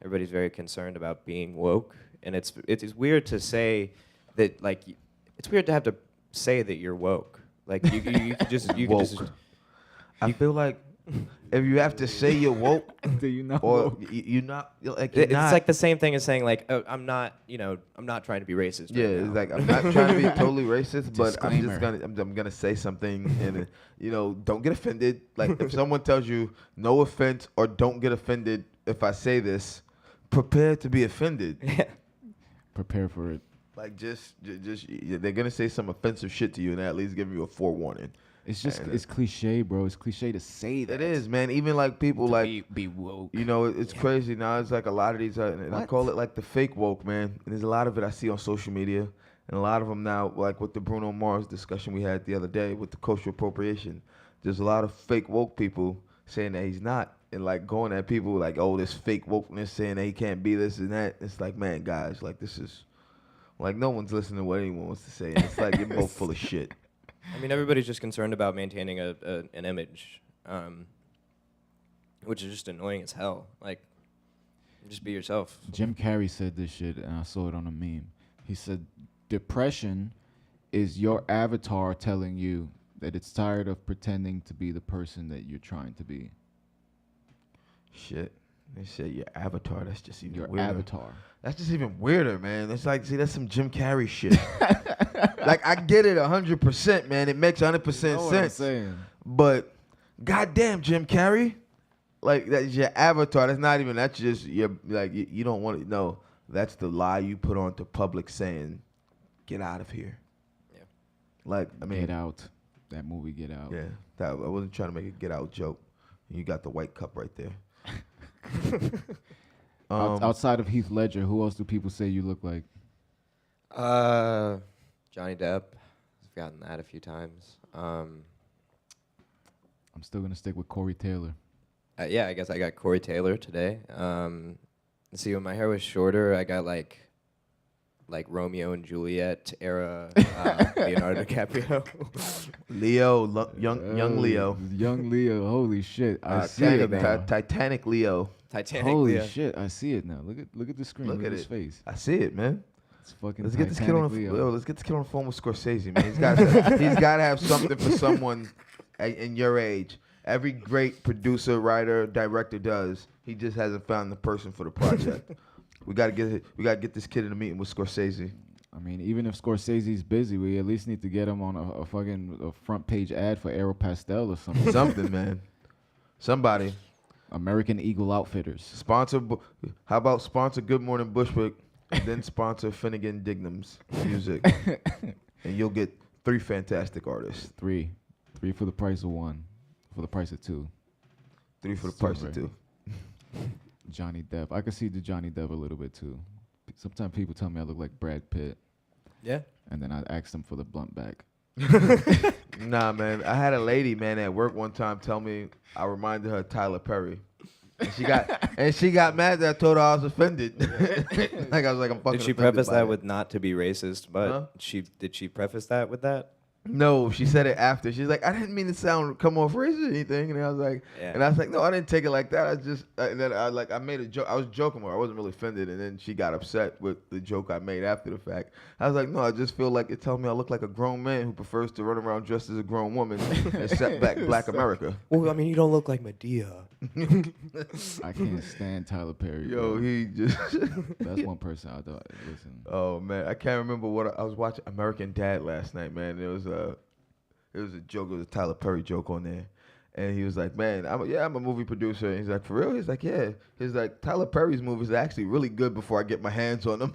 Speaker 4: everybody's very concerned about being woke, and it's weird to say that. Like, it's weird to have to say that you're woke. Like you could just
Speaker 3: I feel like if you have to say you're woke,
Speaker 2: Do you know?
Speaker 3: or you're not, like you're
Speaker 4: It's
Speaker 3: not.
Speaker 4: like the same thing as saying like, oh, I'm not trying to be racist.
Speaker 3: Yeah,
Speaker 4: right
Speaker 3: it's
Speaker 4: now.
Speaker 3: like I'm not trying to be totally racist, but I'm just
Speaker 2: Disclaimer.
Speaker 3: I'm gonna say something, and don't get offended. Like if someone tells you no offense or don't get offended if I say this, prepare to be offended.
Speaker 2: Prepare for it.
Speaker 3: Like just they're gonna say some offensive shit to you, and at least give you a forewarning.
Speaker 2: It's just it's cliche, bro. It's cliche to say that.
Speaker 3: It is, man. Even like people like
Speaker 2: be woke.
Speaker 3: it's crazy now. It's like a lot of these, and I call it like the fake woke, man. And there's a lot of it I see on social media, and a lot of them now, like with the Bruno Mars discussion we had the other day with the cultural appropriation. There's a lot of fake woke people saying that he's not, and like going at people like, oh, this fake wokeness saying that he can't be this and that. It's like, man, guys, like this is, like no one's listening to what anyone wants to say. And it's like you're both full of shit.
Speaker 4: I mean, everybody's just concerned about maintaining an image, which is just annoying as hell. Like, just be yourself.
Speaker 2: Jim Carrey said this shit, and I saw it on a meme. He said, depression is your avatar telling you that it's tired of pretending to be the person that you're trying to be.
Speaker 3: Shit. They said your avatar. That's just even
Speaker 2: Your
Speaker 3: weirder.
Speaker 2: avatar.
Speaker 3: That's just even weirder, man. It's like, see, that's some Jim Carrey shit. Like, I get it 100%, man. It makes 100%
Speaker 2: Know what I'm
Speaker 3: sense.
Speaker 2: saying?
Speaker 3: But, goddamn, Jim Carrey, like that's your avatar. That's not even. That's just your like. You don't want to know. That's the lie you put on to public saying, "Get out of here."
Speaker 4: Yeah.
Speaker 3: Like, I mean,
Speaker 2: Get Out. That movie, Get Out.
Speaker 3: yeah. That I wasn't trying to make a Get Out joke. You got the white cup right there.
Speaker 2: Outside of Heath Ledger, who else do people say you look like?
Speaker 4: Johnny Depp, gotten that a few times.
Speaker 2: I'm still gonna stick with Corey Taylor.
Speaker 4: Yeah, I guess I got Corey Taylor today. See, when my hair was shorter, I got like Romeo and Juliet era Leonardo DiCaprio.
Speaker 3: Leo, young Leo.
Speaker 2: Young Leo. Holy shit! I see
Speaker 3: Titanic,
Speaker 2: it now.
Speaker 3: Titanic Leo.
Speaker 4: Titanic
Speaker 2: Holy
Speaker 4: Leo.
Speaker 2: shit! I see it now. Look at the screen.
Speaker 3: Look
Speaker 2: Look
Speaker 3: at
Speaker 2: at his
Speaker 3: it.
Speaker 2: face.
Speaker 3: I see it, man.
Speaker 2: It's fucking.
Speaker 3: Let's get this kid on. Let's get this kid on the phone with Scorsese, man. He's got to have something for someone in your age. Every great producer, writer, director does. He just hasn't found the person for the project. We gotta get this kid in a meeting with Scorsese.
Speaker 2: I mean, even if Scorsese's busy, we at least need to get him on a fucking front page ad for Aeropastel or something.
Speaker 3: Something, man. Somebody.
Speaker 2: American Eagle Outfitters.
Speaker 3: Sponsor. How about sponsor Good Morning Bushwick, and then sponsor Finnegan Dignam's music, and you'll get 3 fantastic artists.
Speaker 2: 3 for the price of 1, for the price of 2.
Speaker 3: 3 for the price of 2.
Speaker 2: Johnny Depp. I can see the Johnny Depp a little bit too. Sometimes people tell me I look like Brad Pitt,
Speaker 4: Yeah.
Speaker 2: and then I ask them for the blunt back.
Speaker 3: Nah, man. I had a lady, man, at work one time tell me I reminded her of Tyler Perry. And she got mad that I told her I was offended. Like I was like, I'm fucking.
Speaker 4: Did she
Speaker 3: offended
Speaker 4: preface
Speaker 3: by
Speaker 4: that
Speaker 3: it.
Speaker 4: with not to be racist? But
Speaker 3: Huh?
Speaker 4: did she preface that with that?
Speaker 3: No, she said it after. She's like, I didn't mean to come off racist or anything. And I was like, no, I didn't take it like that. And then I made a joke. I was joking with her. I wasn't really offended. And then she got upset with the joke I made after the fact. I was like, no, I just feel like it tells me I look like a grown man who prefers to run around dressed as a grown woman and set back Black America.
Speaker 4: Well, I mean, you don't look like Medea.
Speaker 2: I can't stand Tyler Perry.
Speaker 3: Yo,
Speaker 2: bro.
Speaker 3: he just.
Speaker 2: That's one person I thought. Listen.
Speaker 3: Oh man, I can't remember what I was watching American Dad last night, man. It was a joke. It was a Tyler Perry joke on there, and he was like, "Man, I'm a movie producer." And he's like, "For real?" He's like, "Yeah." He's like, "Tyler Perry's movies are actually really good before I get my hands on them."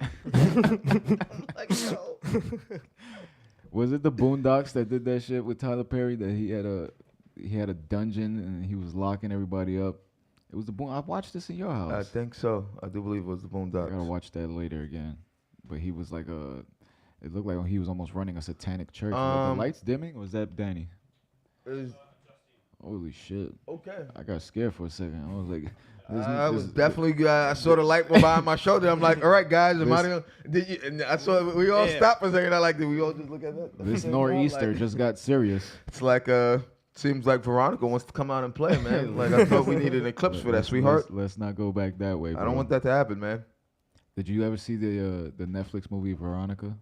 Speaker 3: Like, yo.
Speaker 2: Was it the Boondocks that did that shit with Tyler Perry? That he had a dungeon and he was locking everybody up. It was the I watched this in your house.
Speaker 3: I think so. I do believe it was the
Speaker 2: I gotta
Speaker 3: Boondocks.
Speaker 2: watch that later again. But he was like it looked like he was almost running a satanic church. Was the lights dimming? Or was that Danny? Holy shit!
Speaker 3: Okay.
Speaker 2: I got scared for a second. I was like,
Speaker 3: I was definitely. I saw the light behind my shoulder. I'm like, all right, guys, am I gonna? Did you? And I saw we all stopped for a second. I like, did we all just look at that?
Speaker 2: this nor'easter just got serious.
Speaker 3: It's like seems like Veronica wants to come out and play, man. Like I thought we needed an eclipse for that, sweetheart.
Speaker 2: Let's not go back that way.
Speaker 3: I
Speaker 2: Bro.
Speaker 3: don't want that to happen, man.
Speaker 2: Did you ever see the Netflix movie Veronica?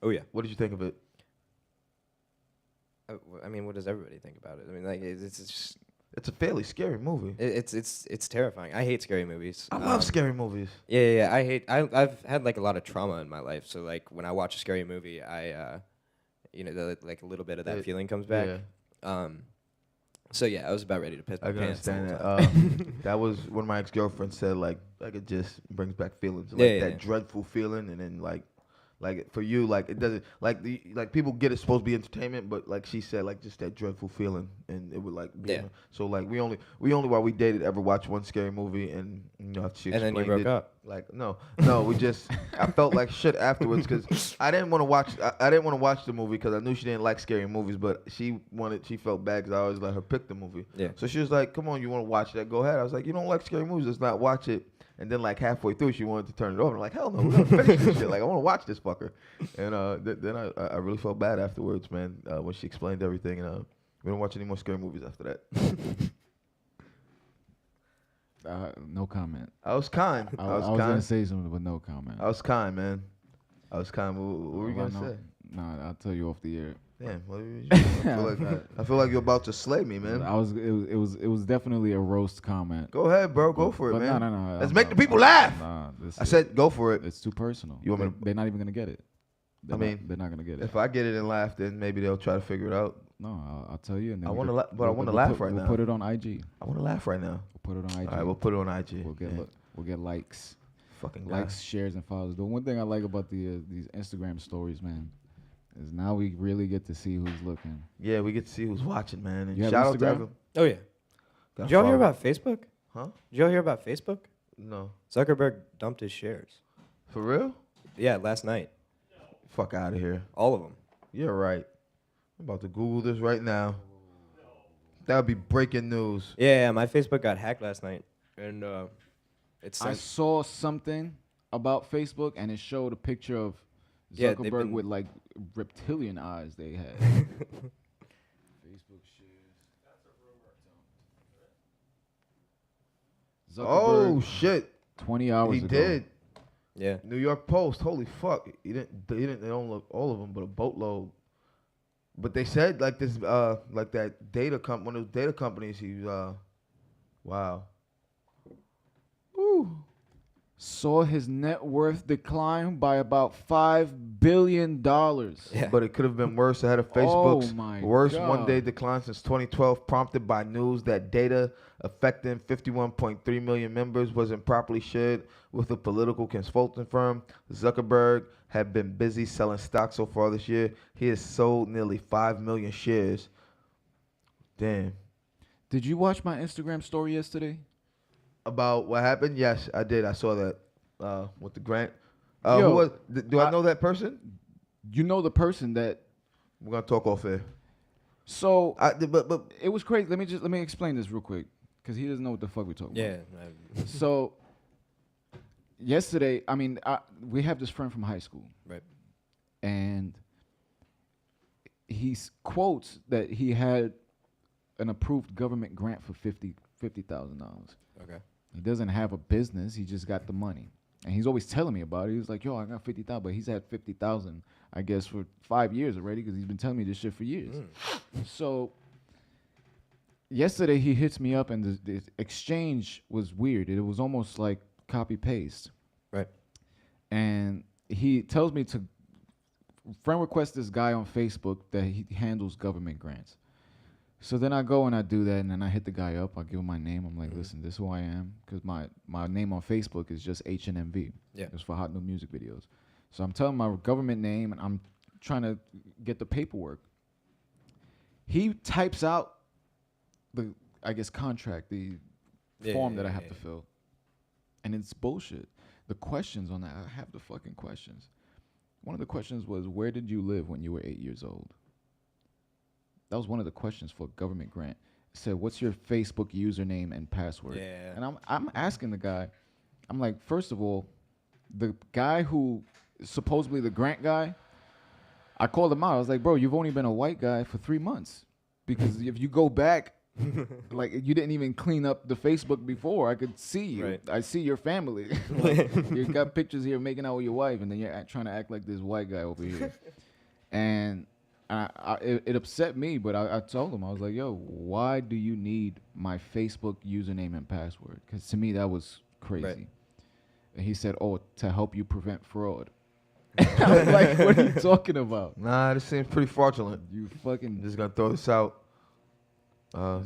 Speaker 4: Oh yeah.
Speaker 3: What did you think of it?
Speaker 4: I mean, what does everybody think about it? I mean, like it's just
Speaker 3: It's a fairly scary movie.
Speaker 4: it's terrifying. I hate scary movies.
Speaker 3: I love scary movies.
Speaker 4: Yeah. I've had like a lot of trauma in my life, so like when I watch a scary movie, like a little bit of that feeling comes back.
Speaker 3: Yeah.
Speaker 4: So yeah, I was about ready to piss my
Speaker 3: I can
Speaker 4: pants. the
Speaker 3: understand
Speaker 4: whole
Speaker 3: that.
Speaker 4: time.
Speaker 3: That was one of my ex-girlfriends said, like it just brings back feelings,
Speaker 4: Yeah,
Speaker 3: that
Speaker 4: yeah.
Speaker 3: dreadful feeling, and then like for you, like it doesn't, like people get it's supposed to be entertainment, but like she said, like just that dreadful feeling, and it would like be.
Speaker 4: Yeah.
Speaker 3: So like we only while we dated ever watched one scary movie, and she
Speaker 4: And then you
Speaker 3: explained
Speaker 4: broke up.
Speaker 3: Like no, we just I felt like shit afterwards because I didn't want to watch. I didn't want to watch the movie because I knew she didn't like scary movies, but she felt bad because I always let her pick the movie.
Speaker 4: Yeah.
Speaker 3: So she was like, "Come on, you want to watch that? Go ahead." I was like, "You don't like scary movies? Let's not watch it." And then like halfway through, she wanted to turn it over. I'm like, "Hell no, we're gonna finish this shit. Like I want to watch this fucker." And then I really felt bad afterwards, man, when she explained everything. And we don't watch any more scary movies after that.
Speaker 2: No comment.
Speaker 3: I was kind.
Speaker 2: I was gonna say something, but no comment.
Speaker 3: I was kind, man. I was kind. What were you
Speaker 2: Well,
Speaker 3: gonna say?
Speaker 2: Nah, I'll tell you off the air.
Speaker 3: Damn, I feel like you're about to slay me, man.
Speaker 2: It was definitely a roast comment.
Speaker 3: Go ahead, bro. Go for it,
Speaker 2: But
Speaker 3: man.
Speaker 2: No.
Speaker 3: Let's make the people laugh.
Speaker 2: Nah,
Speaker 3: I said go for it.
Speaker 2: it's too personal.
Speaker 3: You want me to-
Speaker 2: They're not even gonna get it. They're
Speaker 3: they're
Speaker 2: not gonna get it.
Speaker 3: If I get it and laugh, then maybe they'll try to figure it out.
Speaker 2: No, I'll tell you. And then
Speaker 3: I
Speaker 2: we
Speaker 3: wanna
Speaker 2: could-
Speaker 3: la- but I
Speaker 2: we'll-
Speaker 3: wanna
Speaker 2: we'll
Speaker 3: laugh
Speaker 2: put-
Speaker 3: right
Speaker 2: we'll
Speaker 3: now.
Speaker 2: Put it on IG.
Speaker 3: I want to laugh right now.
Speaker 2: We'll put it on IG.
Speaker 3: All right, we'll put it on IG.
Speaker 2: We'll get likes,
Speaker 3: fucking
Speaker 2: likes, shares, and follows. The one thing I like about these Instagram stories, man, is now we really get to see who's looking.
Speaker 3: Yeah, we get to see who's watching, man. And
Speaker 2: You have
Speaker 3: shout out to
Speaker 2: Instagram?
Speaker 3: everyone.
Speaker 4: Oh yeah.
Speaker 3: Gotta
Speaker 4: Did y'all hear
Speaker 3: follow.
Speaker 4: about Facebook?
Speaker 3: Huh?
Speaker 4: Did y'all hear about Facebook?
Speaker 3: No.
Speaker 4: Zuckerberg dumped his shares.
Speaker 3: For real?
Speaker 4: Yeah, last night.
Speaker 3: Fuck out of here.
Speaker 4: All of them.
Speaker 3: You're right. I'm about to Google this right now. That would be breaking news.
Speaker 4: Yeah, my Facebook got hacked last night, and it's
Speaker 2: I saw something about Facebook, and it showed a picture of
Speaker 4: Yeah, they've
Speaker 2: Zuckerberg
Speaker 4: been-
Speaker 2: with like reptilian eyes they had. Facebook shares.
Speaker 3: Oh
Speaker 2: Zuckerberg,
Speaker 3: shit,
Speaker 2: 20 hours
Speaker 3: he
Speaker 2: ago.
Speaker 3: did.
Speaker 4: yeah.
Speaker 3: New York Post. Holy fuck. He didn't own all of them, but a boatload. But they said like this, like that one of those data companies. Wow. Woo.
Speaker 2: Saw his net worth decline by about $5 billion.
Speaker 4: Yeah.
Speaker 3: But it could have been worse. Ahead of
Speaker 2: Oh
Speaker 3: Facebook's
Speaker 2: my
Speaker 3: worst
Speaker 2: God.
Speaker 3: one-day decline since 2012, prompted by news that data affecting 51.3 million members wasn't properly shared with a political consulting firm. Zuckerberg had been busy selling stock so far this year. He has sold nearly 5 million shares. Damn.
Speaker 2: Did you watch my Instagram story yesterday?
Speaker 3: About what happened? Yes, I did. I saw that with the grant.
Speaker 2: Yo,
Speaker 3: who was? Do I know that person?
Speaker 2: You know the person that.
Speaker 3: We're gonna talk off air.
Speaker 2: So
Speaker 3: But
Speaker 2: it was crazy. Let me explain this real quick, because he doesn't know what the fuck we're talking
Speaker 4: Yeah.
Speaker 2: about. So yesterday, we have this friend from high school,
Speaker 4: Right.
Speaker 2: and he quotes that he had an approved government grant for $50,000.
Speaker 4: Okay.
Speaker 2: He doesn't have a business. He just got the money. And he's always telling me about it. He was like, yo, I got 50,000. But he's had 50,000, I guess, for 5 years already, because he's been telling me this shit for years. So yesterday he hits me up, and the exchange was weird. It was almost like copy-paste.
Speaker 4: Right.
Speaker 2: And he tells me to friend request this guy on Facebook that he handles government grants. So then I go and I do that, and then I hit the guy up. I give him my name. I'm like, listen, this is who I am, because my name on Facebook is just HNMV.
Speaker 4: Yeah.
Speaker 2: It's for Hot New Music Videos. So I'm telling my government name, and I'm trying to get the paperwork. He types out the, I guess, contract, the form that I have to fill. And it's bullshit. The questions on that, I have the fucking questions. One of the questions was, where did you live when you were 8 years old? That was one of the questions for a government grant. It said, what's your Facebook username and password?
Speaker 4: Yeah.
Speaker 2: And I'm asking the guy, I'm like, first of all, the guy who, supposedly the grant guy, I called him out. I was like, bro, you've only been a white guy for 3 months. Because if you go back, like, you didn't even clean up the Facebook before. I could see you.
Speaker 4: Right.
Speaker 2: I see your family. Like, you got pictures here making out with your wife, and then you're trying to act like this white guy over here. And it upset me, but I told him, I was like, yo, why do you need my Facebook username and password? Because to me, that was crazy.
Speaker 4: Right.
Speaker 2: And he said, oh, to help you prevent fraud. I'm like, what are you talking about?
Speaker 3: nah, this seems pretty fraudulent.
Speaker 2: You
Speaker 3: I'm
Speaker 2: fucking...
Speaker 3: just gonna throw this out.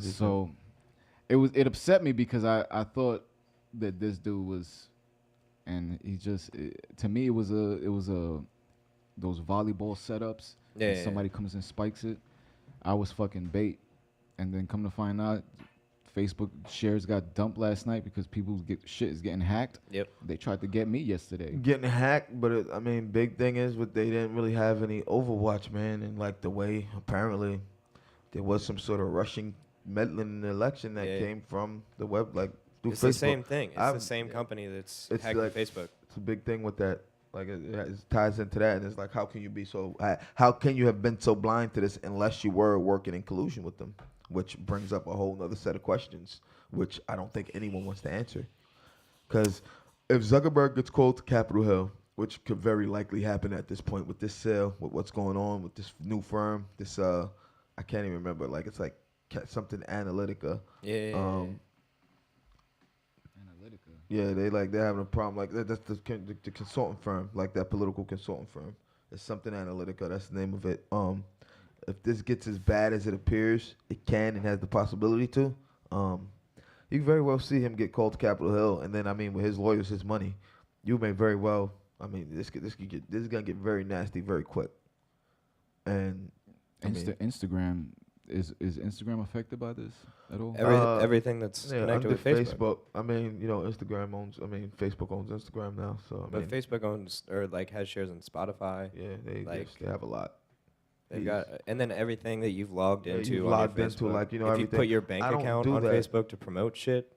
Speaker 2: So it upset me, because I thought that this dude was, and he just, to me, it was those volleyball setups.
Speaker 4: Yeah,
Speaker 2: and
Speaker 4: yeah,
Speaker 2: somebody comes and spikes it. I was fucking bait. And then come to find out, Facebook shares got dumped last night because people's shit is getting hacked.
Speaker 4: Yep.
Speaker 2: They tried to get me yesterday.
Speaker 3: Getting hacked, but big thing is, they didn't really have any Overwatch, man, and like the way apparently there was some sort of Russian meddling in the election that came from the web, like through
Speaker 4: It's
Speaker 3: Facebook.
Speaker 4: the same thing. It's the same company that's
Speaker 3: it's
Speaker 4: hacking
Speaker 3: like-
Speaker 4: Facebook.
Speaker 3: It's a big thing with that. Like it ties into that, and it's like, how can you be so? How can you have been so blind to this unless you were working in collusion with them? Which brings up a whole other set of questions, which I don't think anyone wants to answer. Because if Zuckerberg gets called to Capitol Hill, which could very likely happen at this point with this sale, with what's going on with this new firm, this I can't even remember. Like it's like something Analytica.
Speaker 4: Yeah.
Speaker 3: Yeah, they're having a problem. Like that's the consultant firm, like that political consultant firm. It's something Analytica. That's the name of it. If this gets as bad as it appears, it can and has the possibility to. You can very well see him get called to Capitol Hill, and then with his lawyers, his money, you may very well. This is gonna get very nasty very quick. And
Speaker 2: Instagram is Instagram affected by this at all?
Speaker 4: Everything that's connected
Speaker 3: under
Speaker 4: with Facebook.
Speaker 3: Instagram owns. Facebook owns Instagram now. So
Speaker 4: But Facebook owns or like has shares in Spotify.
Speaker 3: yeah, they
Speaker 4: like-
Speaker 3: have a lot.
Speaker 4: They've got, and then everything that you've logged into
Speaker 3: you've
Speaker 4: on
Speaker 3: logged
Speaker 4: your
Speaker 3: into,
Speaker 4: Facebook.
Speaker 3: like, you know,
Speaker 4: if
Speaker 3: everything.
Speaker 4: you put your bank
Speaker 3: I don't
Speaker 4: account
Speaker 3: do
Speaker 4: on
Speaker 3: that.
Speaker 4: Facebook to promote shit.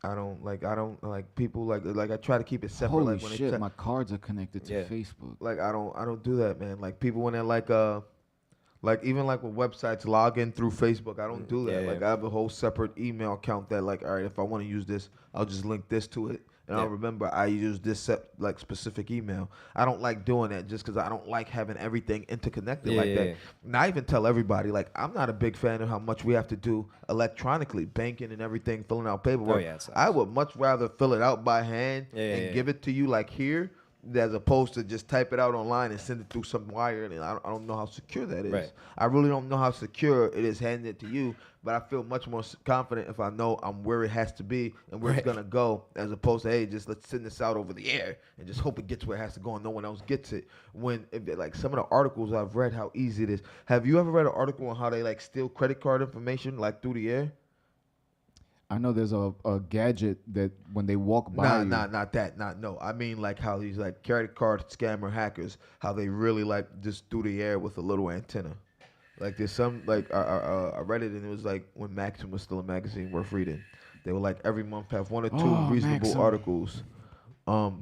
Speaker 3: I don't like people like I try to keep it separate.
Speaker 2: Holy
Speaker 3: like when
Speaker 2: shit,
Speaker 3: they
Speaker 2: my cards are connected to
Speaker 4: Yeah.
Speaker 2: Facebook.
Speaker 3: like I don't do that, man. Like people when they're like even like with websites log in through Facebook, I don't do that.
Speaker 4: Yeah,
Speaker 3: Like
Speaker 4: yeah.
Speaker 3: I have a whole separate email account that like, all right, if I want to use this, I'll just link this to it. And I'll
Speaker 4: Yeah.
Speaker 3: remember I use this like specific email. I don't like doing that just because I don't like having everything interconnected like that.
Speaker 4: Yeah.
Speaker 3: And I even tell everybody, like, I'm not a big fan of how much we have to do electronically, banking and everything, filling out paperwork.
Speaker 4: Oh, yeah, it sucks.
Speaker 3: I would much rather fill it out by hand and give it to you like here, as opposed to just type it out online and send it through some wire. And I don't know how secure that is.
Speaker 4: Right.
Speaker 3: I really don't know how secure it is handing it to you, but I feel much more confident if I know I'm where it has to be and where it's going to go, as opposed to, hey, just let's send this out over the air and just hope it gets where it has to go and no one else gets it. When, like, some of the articles I've read, how easy it is. Have you ever read an article on how they, like, steal credit card information, like, through the air?
Speaker 2: I know there's a gadget that when they walk by you.
Speaker 3: Not that. No. I mean, like, how these, like, credit card scammer hackers, how they really, like, just through the air with a little antenna. Like, there's some, like, I read it, and it was, like, when Maxim was still a magazine worth reading. They would, like, every month have one or two reasonable
Speaker 2: Maxim.
Speaker 3: articles.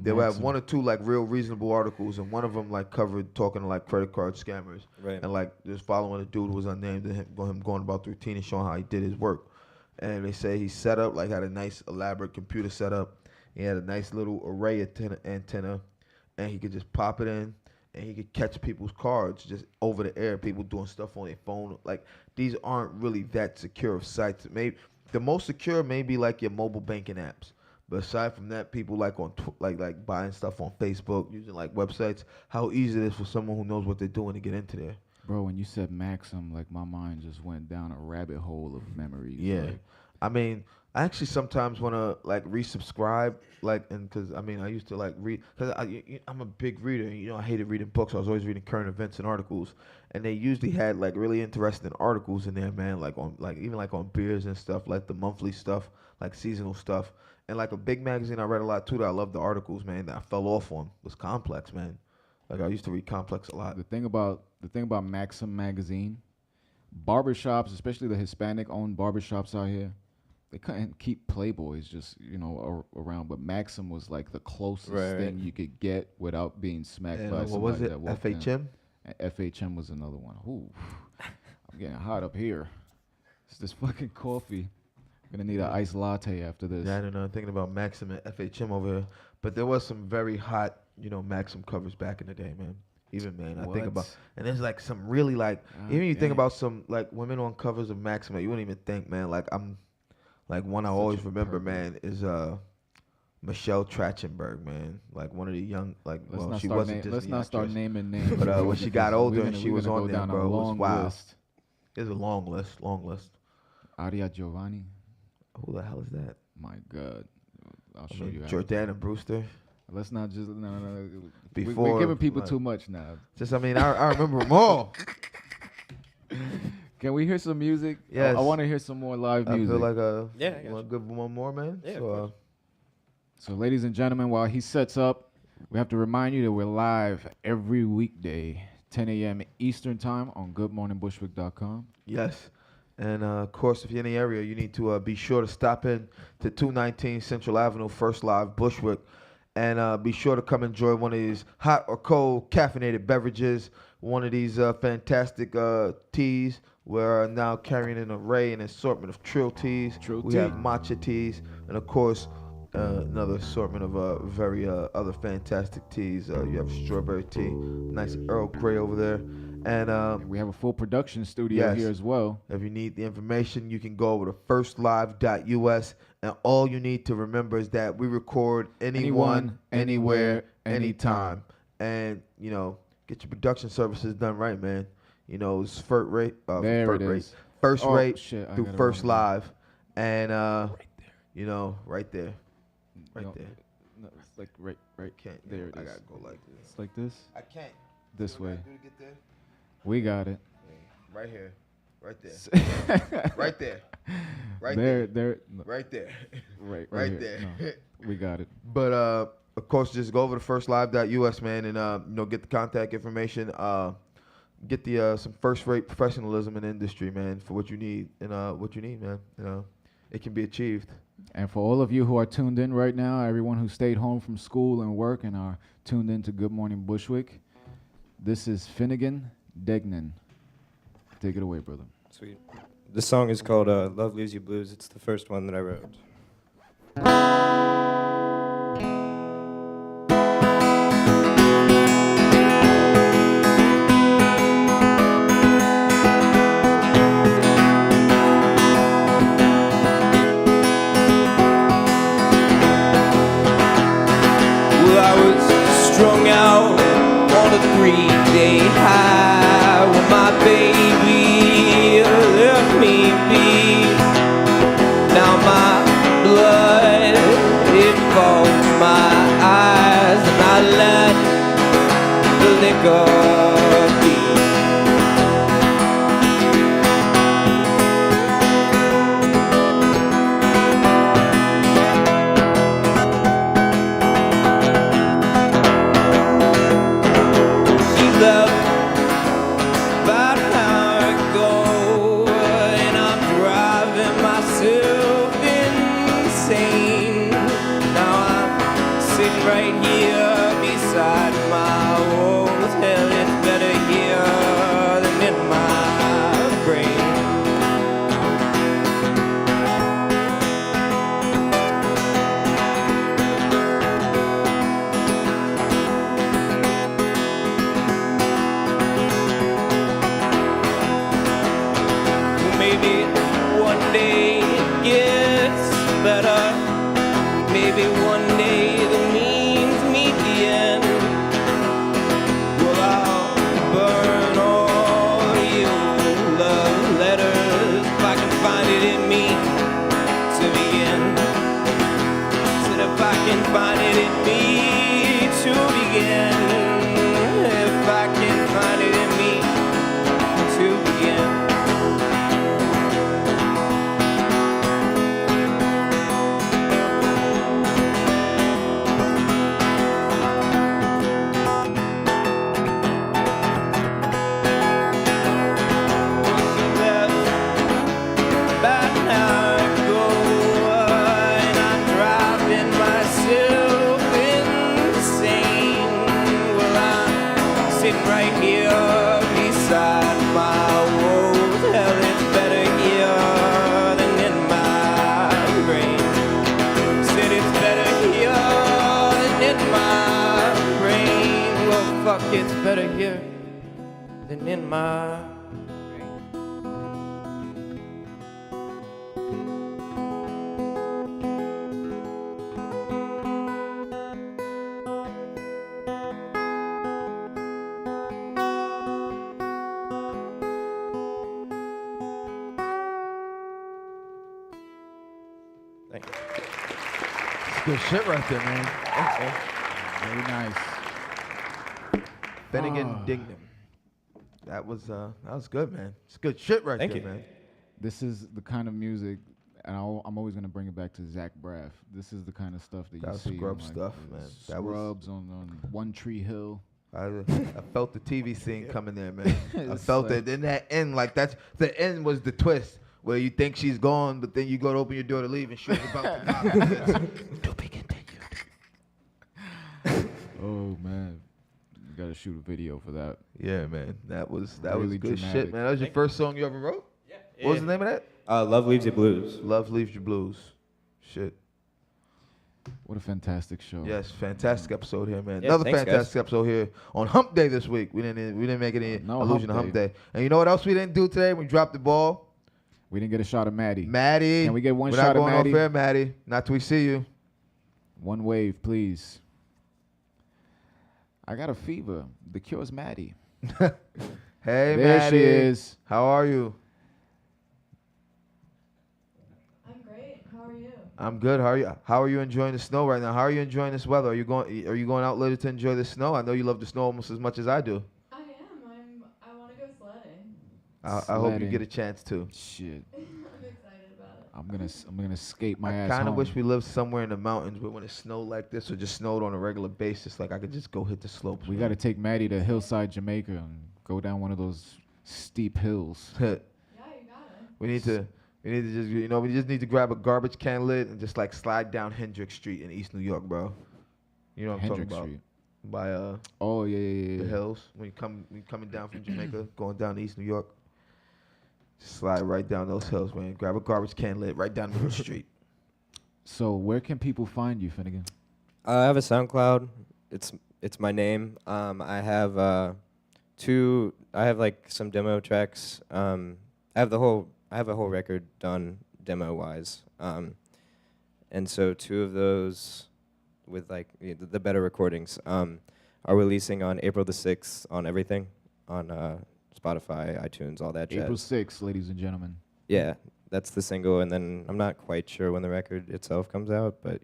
Speaker 3: They would have one or two, like, real reasonable articles, and one of them, like, covered talking to, like, credit card scammers.
Speaker 4: Right.
Speaker 3: And, like, just following a dude who was unnamed, and him going about the routine and showing how he did his work. And they say he set up, like, had a nice elaborate computer setup. He had a nice little array antenna, and he could just pop it in, and he could catch people's cards just over the air. People doing stuff on their phone. Like, these aren't really that secure of sites. Maybe the most secure may be like your mobile banking apps. But aside from that, people like on like buying stuff on Facebook, using like websites. How easy it is for someone who knows what they're doing to get into there.
Speaker 2: Bro, when you said Maxim, like my mind just went down a rabbit hole of memories.
Speaker 3: Yeah,
Speaker 2: Like,
Speaker 3: I mean, I actually sometimes want to like resubscribe, like, and because I mean, I used to like read, because I'm a big reader. And, you know, I hated reading books. I was always reading current events and articles, and they usually had like really interesting articles in there, man. Like on like even like on beers and stuff, like the monthly stuff, like seasonal stuff, and like a big magazine I read a lot too. That I loved the articles, man. That I fell off on was Complex, man. Like I used to read Complex a lot.
Speaker 2: the thing about Maxim magazine, barbershops, especially the Hispanic-owned barbershops out here, they couldn't keep Playboys just around. But Maxim was like the closest thing you could get without being smacked by
Speaker 3: What
Speaker 2: somebody
Speaker 3: was it?
Speaker 2: that walked in.
Speaker 3: FHM.
Speaker 2: And FHM was another one. Ooh, I'm getting hot up here. It's this fucking coffee. Gonna need an iced latte after this.
Speaker 3: Yeah, I don't know. I'm thinking about Maxim and FHM over here, but there was some very hot, you know, Maxim covers back in the day, man. Even man, I think about,
Speaker 2: What?
Speaker 3: and there's like some really like,
Speaker 2: God
Speaker 3: even you think
Speaker 2: damn.
Speaker 3: about some like women on covers of Maxim that you wouldn't even think, man. Like like one I
Speaker 2: Such
Speaker 3: always
Speaker 2: a
Speaker 3: remember,
Speaker 2: pervert.
Speaker 3: man, is Michelle Trachtenberg, man. Like one of the young, like,
Speaker 2: Let's
Speaker 3: well,
Speaker 2: not
Speaker 3: she
Speaker 2: start
Speaker 3: wasn't just
Speaker 2: let's
Speaker 3: the
Speaker 2: not start
Speaker 3: actress.
Speaker 2: naming names.
Speaker 3: But,
Speaker 2: bro,
Speaker 3: when she
Speaker 2: because
Speaker 3: got older
Speaker 2: we're
Speaker 3: and
Speaker 2: gonna-
Speaker 3: she
Speaker 2: we're
Speaker 3: was
Speaker 2: gonna
Speaker 3: on
Speaker 2: go
Speaker 3: there,
Speaker 2: down
Speaker 3: bro,
Speaker 2: a
Speaker 3: it was
Speaker 2: long
Speaker 3: wild.
Speaker 2: list.
Speaker 3: There's a long list.
Speaker 2: Aria Giovanni.
Speaker 3: Who the hell is that?
Speaker 2: My God, I'll
Speaker 3: I
Speaker 2: show
Speaker 3: mean,
Speaker 2: you. after.
Speaker 3: Jordana Brewster.
Speaker 2: Let's not just no.
Speaker 3: Before,
Speaker 2: We're giving people
Speaker 3: like-
Speaker 2: too much now.
Speaker 3: Just, I mean, I remember them all.
Speaker 2: Can we hear some music?
Speaker 3: Yes.
Speaker 2: I want to hear some more live
Speaker 3: I
Speaker 2: music.
Speaker 3: feel like
Speaker 4: Yeah, I
Speaker 3: you want to give one more, man?
Speaker 4: Yeah, of
Speaker 3: So,
Speaker 4: course.
Speaker 2: So, ladies and gentlemen, while he sets up, we have to remind you that we're live every weekday, 10 a.m. Eastern Time on GoodMorningBushwick.com.
Speaker 3: yes. And, of course, if you're in the area, you need to be sure to stop in to 219 Central Avenue, First Live, Bushwick. And be sure to come enjoy one of these hot or cold caffeinated beverages, one of these fantastic teas. We're now carrying an array and assortment of trill teas.
Speaker 2: Trill
Speaker 3: we
Speaker 2: tea.
Speaker 3: have matcha teas. And, of course, another assortment of very other fantastic teas. You have strawberry tea, nice Earl Grey over there. And
Speaker 2: We have a full production studio
Speaker 3: Yes.
Speaker 2: here as well.
Speaker 3: if you need the information, you can go over to firstlive.us. And all you need to remember is that we record anyone, anywhere, anytime. And, you know, get your production services done right, man. You know, it's first rate.
Speaker 2: There it is.
Speaker 3: First
Speaker 2: Oh,
Speaker 3: rate
Speaker 2: shit, I
Speaker 3: through
Speaker 2: got it
Speaker 3: First
Speaker 2: wrong.
Speaker 3: Live. And, you know, right there. Right
Speaker 2: No,
Speaker 3: there.
Speaker 2: No, it's like right
Speaker 3: Can't.
Speaker 2: there. It
Speaker 3: I
Speaker 2: is.
Speaker 3: got to go like this.
Speaker 2: It's like this.
Speaker 3: I can't.
Speaker 2: This way.
Speaker 3: Do to get there?
Speaker 2: We got it.
Speaker 3: Right here. Right there. Right there. Right there.
Speaker 2: There. No,
Speaker 3: Right there.
Speaker 2: right
Speaker 3: Right
Speaker 2: here.
Speaker 3: there.
Speaker 2: No, we got it.
Speaker 3: But of course, just go over to firstlive.us, man, and you know, get the contact information. get the some first-rate professionalism in the industry, man, for what you need and what you need, man. You know, it can be achieved.
Speaker 2: And for all of you who are tuned in right now, everyone who stayed home from school and work and are tuned in to Good Morning Bushwick, this is Finnegan, Degnan. Take it away, brother.
Speaker 4: Sweet. This song is called Love Leaves You Blues. It's the first one that I wrote.
Speaker 7: Well, I was strung out on a 3-day high when my baby left me be. Now my blood, it fogs my eyes, and I let the liquor be. She left about an hour ago, and I'm driving myself insane. Now I'm sitting right here beside my old hell. It's better here than in my brain. Maybe one day it gets better. Maybe one day the means meet the end. Well, I'll burn all your love letters if I can find it in me to begin. Said if I can find it in me to begin. If I can find it in me to begin. About an hour ago, and I'm driving myself insane. Well, I'm sitting right here beside my old hell. It's better here than in my brain. Said it's better here than in my brain. Well, fuck, it's better here than in my brain. Thank you.
Speaker 3: It's good shit right there, man.
Speaker 2: Very nice.
Speaker 3: Finnegan,
Speaker 2: Ah.
Speaker 3: Degnan. That was good, man. It's good shit right
Speaker 4: Thank
Speaker 3: there,
Speaker 4: you.
Speaker 3: man.
Speaker 2: This is the kind of music, and I'm always going to bring it back to Zach Braff. This is the kind of stuff that
Speaker 3: That
Speaker 2: you
Speaker 3: was
Speaker 2: see.
Speaker 3: Scrub
Speaker 2: on, like,
Speaker 3: stuff,
Speaker 2: the
Speaker 3: man. That was-
Speaker 2: Scrubs on One Tree Hill.
Speaker 3: I felt the TV scene coming there, man. I
Speaker 2: It's
Speaker 3: felt
Speaker 2: like-
Speaker 3: it. Then that end, like that's the end was the twist where you think she's gone, but then you go to open your door to leave and she's about to die. To be continued.
Speaker 2: Oh, man. You got to shoot a video for that.
Speaker 3: Yeah, man. That was
Speaker 2: Really
Speaker 3: good
Speaker 2: dramatic.
Speaker 3: shit, man. That was your first song you ever wrote? Yeah. What was the name of that?
Speaker 4: Love Leaves You Blues.
Speaker 3: Love Leaves You Blues. Shit.
Speaker 2: What a fantastic show.
Speaker 3: Yes, fantastic episode here, man.
Speaker 4: Yeah,
Speaker 3: Another
Speaker 4: thanks,
Speaker 3: fantastic episode here on Hump Day this week. We didn't make any
Speaker 2: No,
Speaker 3: allusion
Speaker 2: Hump
Speaker 3: to Hump
Speaker 2: Day.
Speaker 3: Day. And you know what else we didn't do today? We dropped the ball.
Speaker 2: We didn't get a shot of Maddie.
Speaker 3: Maddie.
Speaker 2: Can we get one
Speaker 3: We're
Speaker 2: shot
Speaker 3: not
Speaker 2: of
Speaker 3: going
Speaker 2: Maddie?
Speaker 3: off air, Maddie. Not till we see you.
Speaker 2: One wave, please. I got a fever. The cure's Maddie.
Speaker 3: Hey,
Speaker 2: There
Speaker 3: Maddie.
Speaker 2: she is.
Speaker 3: How are you?
Speaker 8: I'm great. How are you?
Speaker 3: I'm good. How are you enjoying the snow right now? How are you enjoying this weather? Are you going out later to enjoy the snow? I know you love the snow almost as much as I do.
Speaker 8: I am. I want to go sledding.
Speaker 3: I hope you
Speaker 2: Sledding.
Speaker 3: get a chance to.
Speaker 2: Shit.
Speaker 8: I'm excited about it.
Speaker 2: I'm gonna skate my
Speaker 3: I
Speaker 2: ass
Speaker 3: kind of
Speaker 2: home.
Speaker 3: wish we lived somewhere in the mountains, but when it snowed like this or just snowed on a regular basis, like I could just go hit the slopes.
Speaker 2: We
Speaker 3: man.
Speaker 2: got to take Maddie to Hillside, Jamaica, and Go down one of those steep hills.
Speaker 8: Yeah, you got it.
Speaker 3: We need to just, we just need to grab a garbage can lid and just like slide down Hendrick Street in East New York, bro. You know what I'm
Speaker 2: Hendrick
Speaker 3: talking
Speaker 2: Street.
Speaker 3: about? By
Speaker 2: Oh yeah.
Speaker 3: the hills when you coming down from Jamaica, going down to East New York. Just slide right down those hills, man. Grab a garbage can lid right down the middle of the street.
Speaker 2: So where can people find you, Finnegan?
Speaker 4: I have a SoundCloud. It's my name. I have like some demo tracks. I have a whole record done demo wise. And so 2 of those with like the better recordings are releasing on April the 6th on everything on Spotify, iTunes, all that jazz.
Speaker 2: April 6th, ladies and gentlemen.
Speaker 4: Yeah, that's the single, and then I'm not quite sure when the record itself comes out, but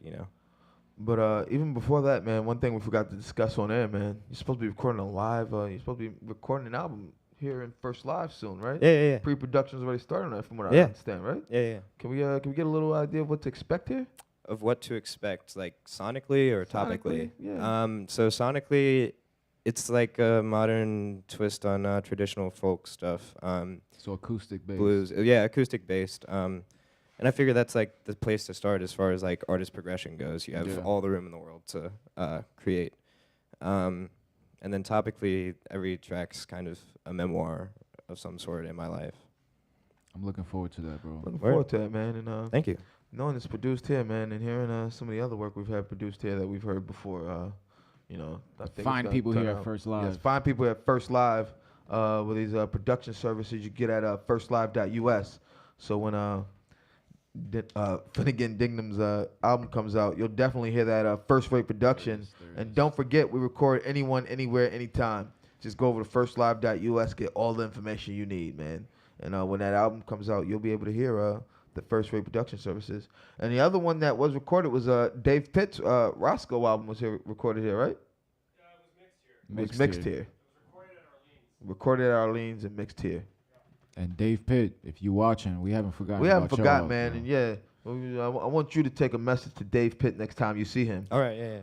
Speaker 3: But even before that, man, one thing we forgot to discuss on air, man. You're supposed to be recording a live. You're supposed to be recording an album here in First Live soon, right?
Speaker 4: Yeah.
Speaker 3: Pre-production's already started on that, from what I
Speaker 4: Yeah.
Speaker 3: understand, right?
Speaker 4: Yeah.
Speaker 3: Can we get a little idea of what to expect here?
Speaker 4: Of what to expect, like sonically or topically?
Speaker 3: Yeah.
Speaker 4: So sonically, it's like a modern twist on traditional folk stuff.
Speaker 2: So acoustic bass.
Speaker 4: Blues, yeah, acoustic based. And I figure that's like the place to start as far as like artist progression goes. You have all the room in the world to create. And then topically, every track's kind of a memoir of some sort in my life.
Speaker 2: I'm looking forward to that, bro.
Speaker 3: Looking forward to it, man. And
Speaker 4: Thank you.
Speaker 3: knowing it's produced here, man, and hearing some of the other work we've had produced here that we've heard before, I think it's
Speaker 2: Find
Speaker 3: gonna
Speaker 2: people
Speaker 3: turn
Speaker 2: here at
Speaker 3: out-
Speaker 2: First Live.
Speaker 3: Yes, find people at First Live with these production services you get at firstlive.us. So when Finnegan Dignam's album comes out, you'll definitely hear that First Rate production. And don't forget, we record anyone, anywhere, anytime. Just go over to firstlive.us, get all the information you need, man. And when that album comes out, you'll be able to hear the First Rate production services. And the other one that was recorded was Dave Pitt's Roscoe album was recorded here, right? Yeah, it was mixed here. It was recorded at Arlene's and mixed here.
Speaker 2: And Dave Pitt, if you watching, we haven't forgotten.
Speaker 3: We haven't
Speaker 2: about
Speaker 3: forgot,
Speaker 2: y'all,
Speaker 3: man.
Speaker 2: bro.
Speaker 3: And yeah, I want you to take a message to Dave Pitt next time you see him.
Speaker 4: All right, yeah.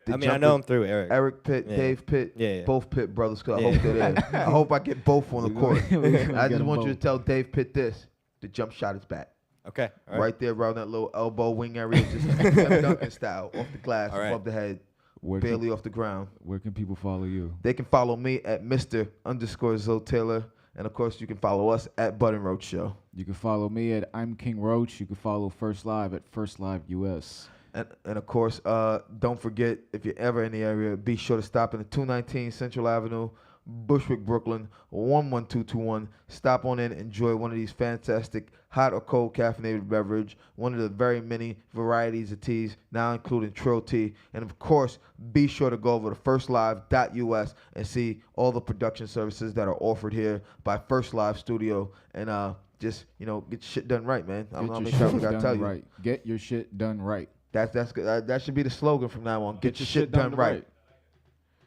Speaker 3: The
Speaker 4: I know
Speaker 3: jumper-
Speaker 4: him through Eric.
Speaker 3: Eric Pitt,
Speaker 4: Yeah.
Speaker 3: Dave Pitt,
Speaker 4: Yeah.
Speaker 3: both Pitt brothers. 'Cause
Speaker 4: Yeah.
Speaker 3: I hope they're there. I hope I get both on the court.
Speaker 2: We gonna
Speaker 3: I
Speaker 2: get
Speaker 3: just
Speaker 2: 'em
Speaker 3: want you to
Speaker 2: both.
Speaker 3: tell Dave Pitt this: the jump shot is back.
Speaker 4: Okay. All
Speaker 3: Right there around that little elbow wing area, just Slam Duncan style, off the glass,
Speaker 4: All right.
Speaker 3: above the head,
Speaker 2: Where
Speaker 3: barely
Speaker 2: can,
Speaker 3: off the ground.
Speaker 2: where can people follow you?
Speaker 3: They can follow me at Mr_Zoe Taylor. And of course, you can follow us at Bud and Roach Show.
Speaker 2: You can follow me at I'm King Roach. You can follow First Live at First Live US.
Speaker 3: And of course, don't forget, if you're ever in the area, be sure to stop in the 219 Central Avenue, Bushwick, Brooklyn, 11221. Stop on in, enjoy one of these fantastic hot or cold caffeinated beverage, one of the very many varieties of teas, now including Trill Tea. And of course, be sure to go over to firstlive.us and see all the production services that are offered here by First Live Studio. And just, get shit done right, man. I don't know how many times I gotta tell you.
Speaker 2: right. Get your shit done right.
Speaker 3: That's good. That should be the slogan from now on. Get your shit done right.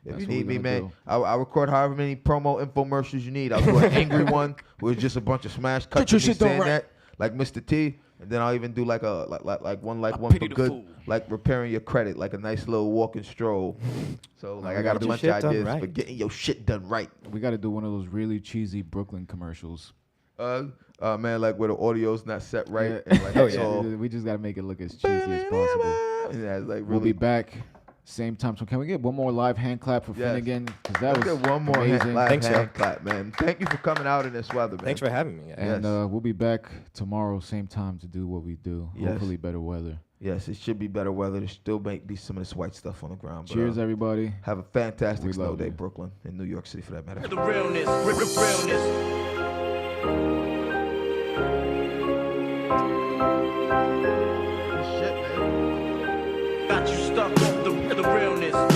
Speaker 3: If
Speaker 2: That's
Speaker 3: you
Speaker 2: what
Speaker 3: need
Speaker 2: we're
Speaker 3: me,
Speaker 2: gonna
Speaker 3: man,
Speaker 2: do.
Speaker 3: I'll record however many promo infomercials you need. I'll do an angry one with just a bunch of smash cuts
Speaker 2: your
Speaker 3: of me
Speaker 2: shit done
Speaker 3: saying
Speaker 2: right.
Speaker 3: that, like Mr. T, and then I'll even do like one for
Speaker 1: pity the
Speaker 3: good,
Speaker 1: fool.
Speaker 3: like repairing your credit, like a nice little walking stroll. So like I got a
Speaker 4: Get your
Speaker 3: bunch
Speaker 4: shit
Speaker 3: of
Speaker 4: done
Speaker 3: ideas
Speaker 4: right.
Speaker 3: for getting your shit done right.
Speaker 2: We got to do one of those really cheesy Brooklyn commercials.
Speaker 3: Man, like where the audio's not set right.
Speaker 2: Yeah.
Speaker 3: And like it's all,
Speaker 2: We just got to make it look as cheesy as possible.
Speaker 3: yeah, it's like
Speaker 2: We'll
Speaker 3: really.
Speaker 2: be back same time. So can we get one more live hand clap for
Speaker 3: Yes.
Speaker 2: Finnegan? Because that
Speaker 3: Let's
Speaker 2: was
Speaker 3: get one more
Speaker 2: amazing.
Speaker 3: live
Speaker 4: Thanks,
Speaker 3: hand
Speaker 4: yo.
Speaker 3: clap, man. Thank you for coming out in this weather, man.
Speaker 4: Thanks for having me. Guys.
Speaker 2: And
Speaker 3: Yes.
Speaker 2: we'll be back tomorrow, same time, to do what we do.
Speaker 3: Yes.
Speaker 2: Hopefully better weather.
Speaker 3: Yes, it should be better weather. There still might be some of this white stuff on the ground. But,
Speaker 2: Cheers, everybody.
Speaker 3: have a fantastic
Speaker 2: We
Speaker 3: snow
Speaker 2: love
Speaker 3: day,
Speaker 2: you.
Speaker 3: Brooklyn, and New York City for that matter.
Speaker 1: The realness, realness.
Speaker 3: Shit, man.
Speaker 1: Got you stuck on the realness.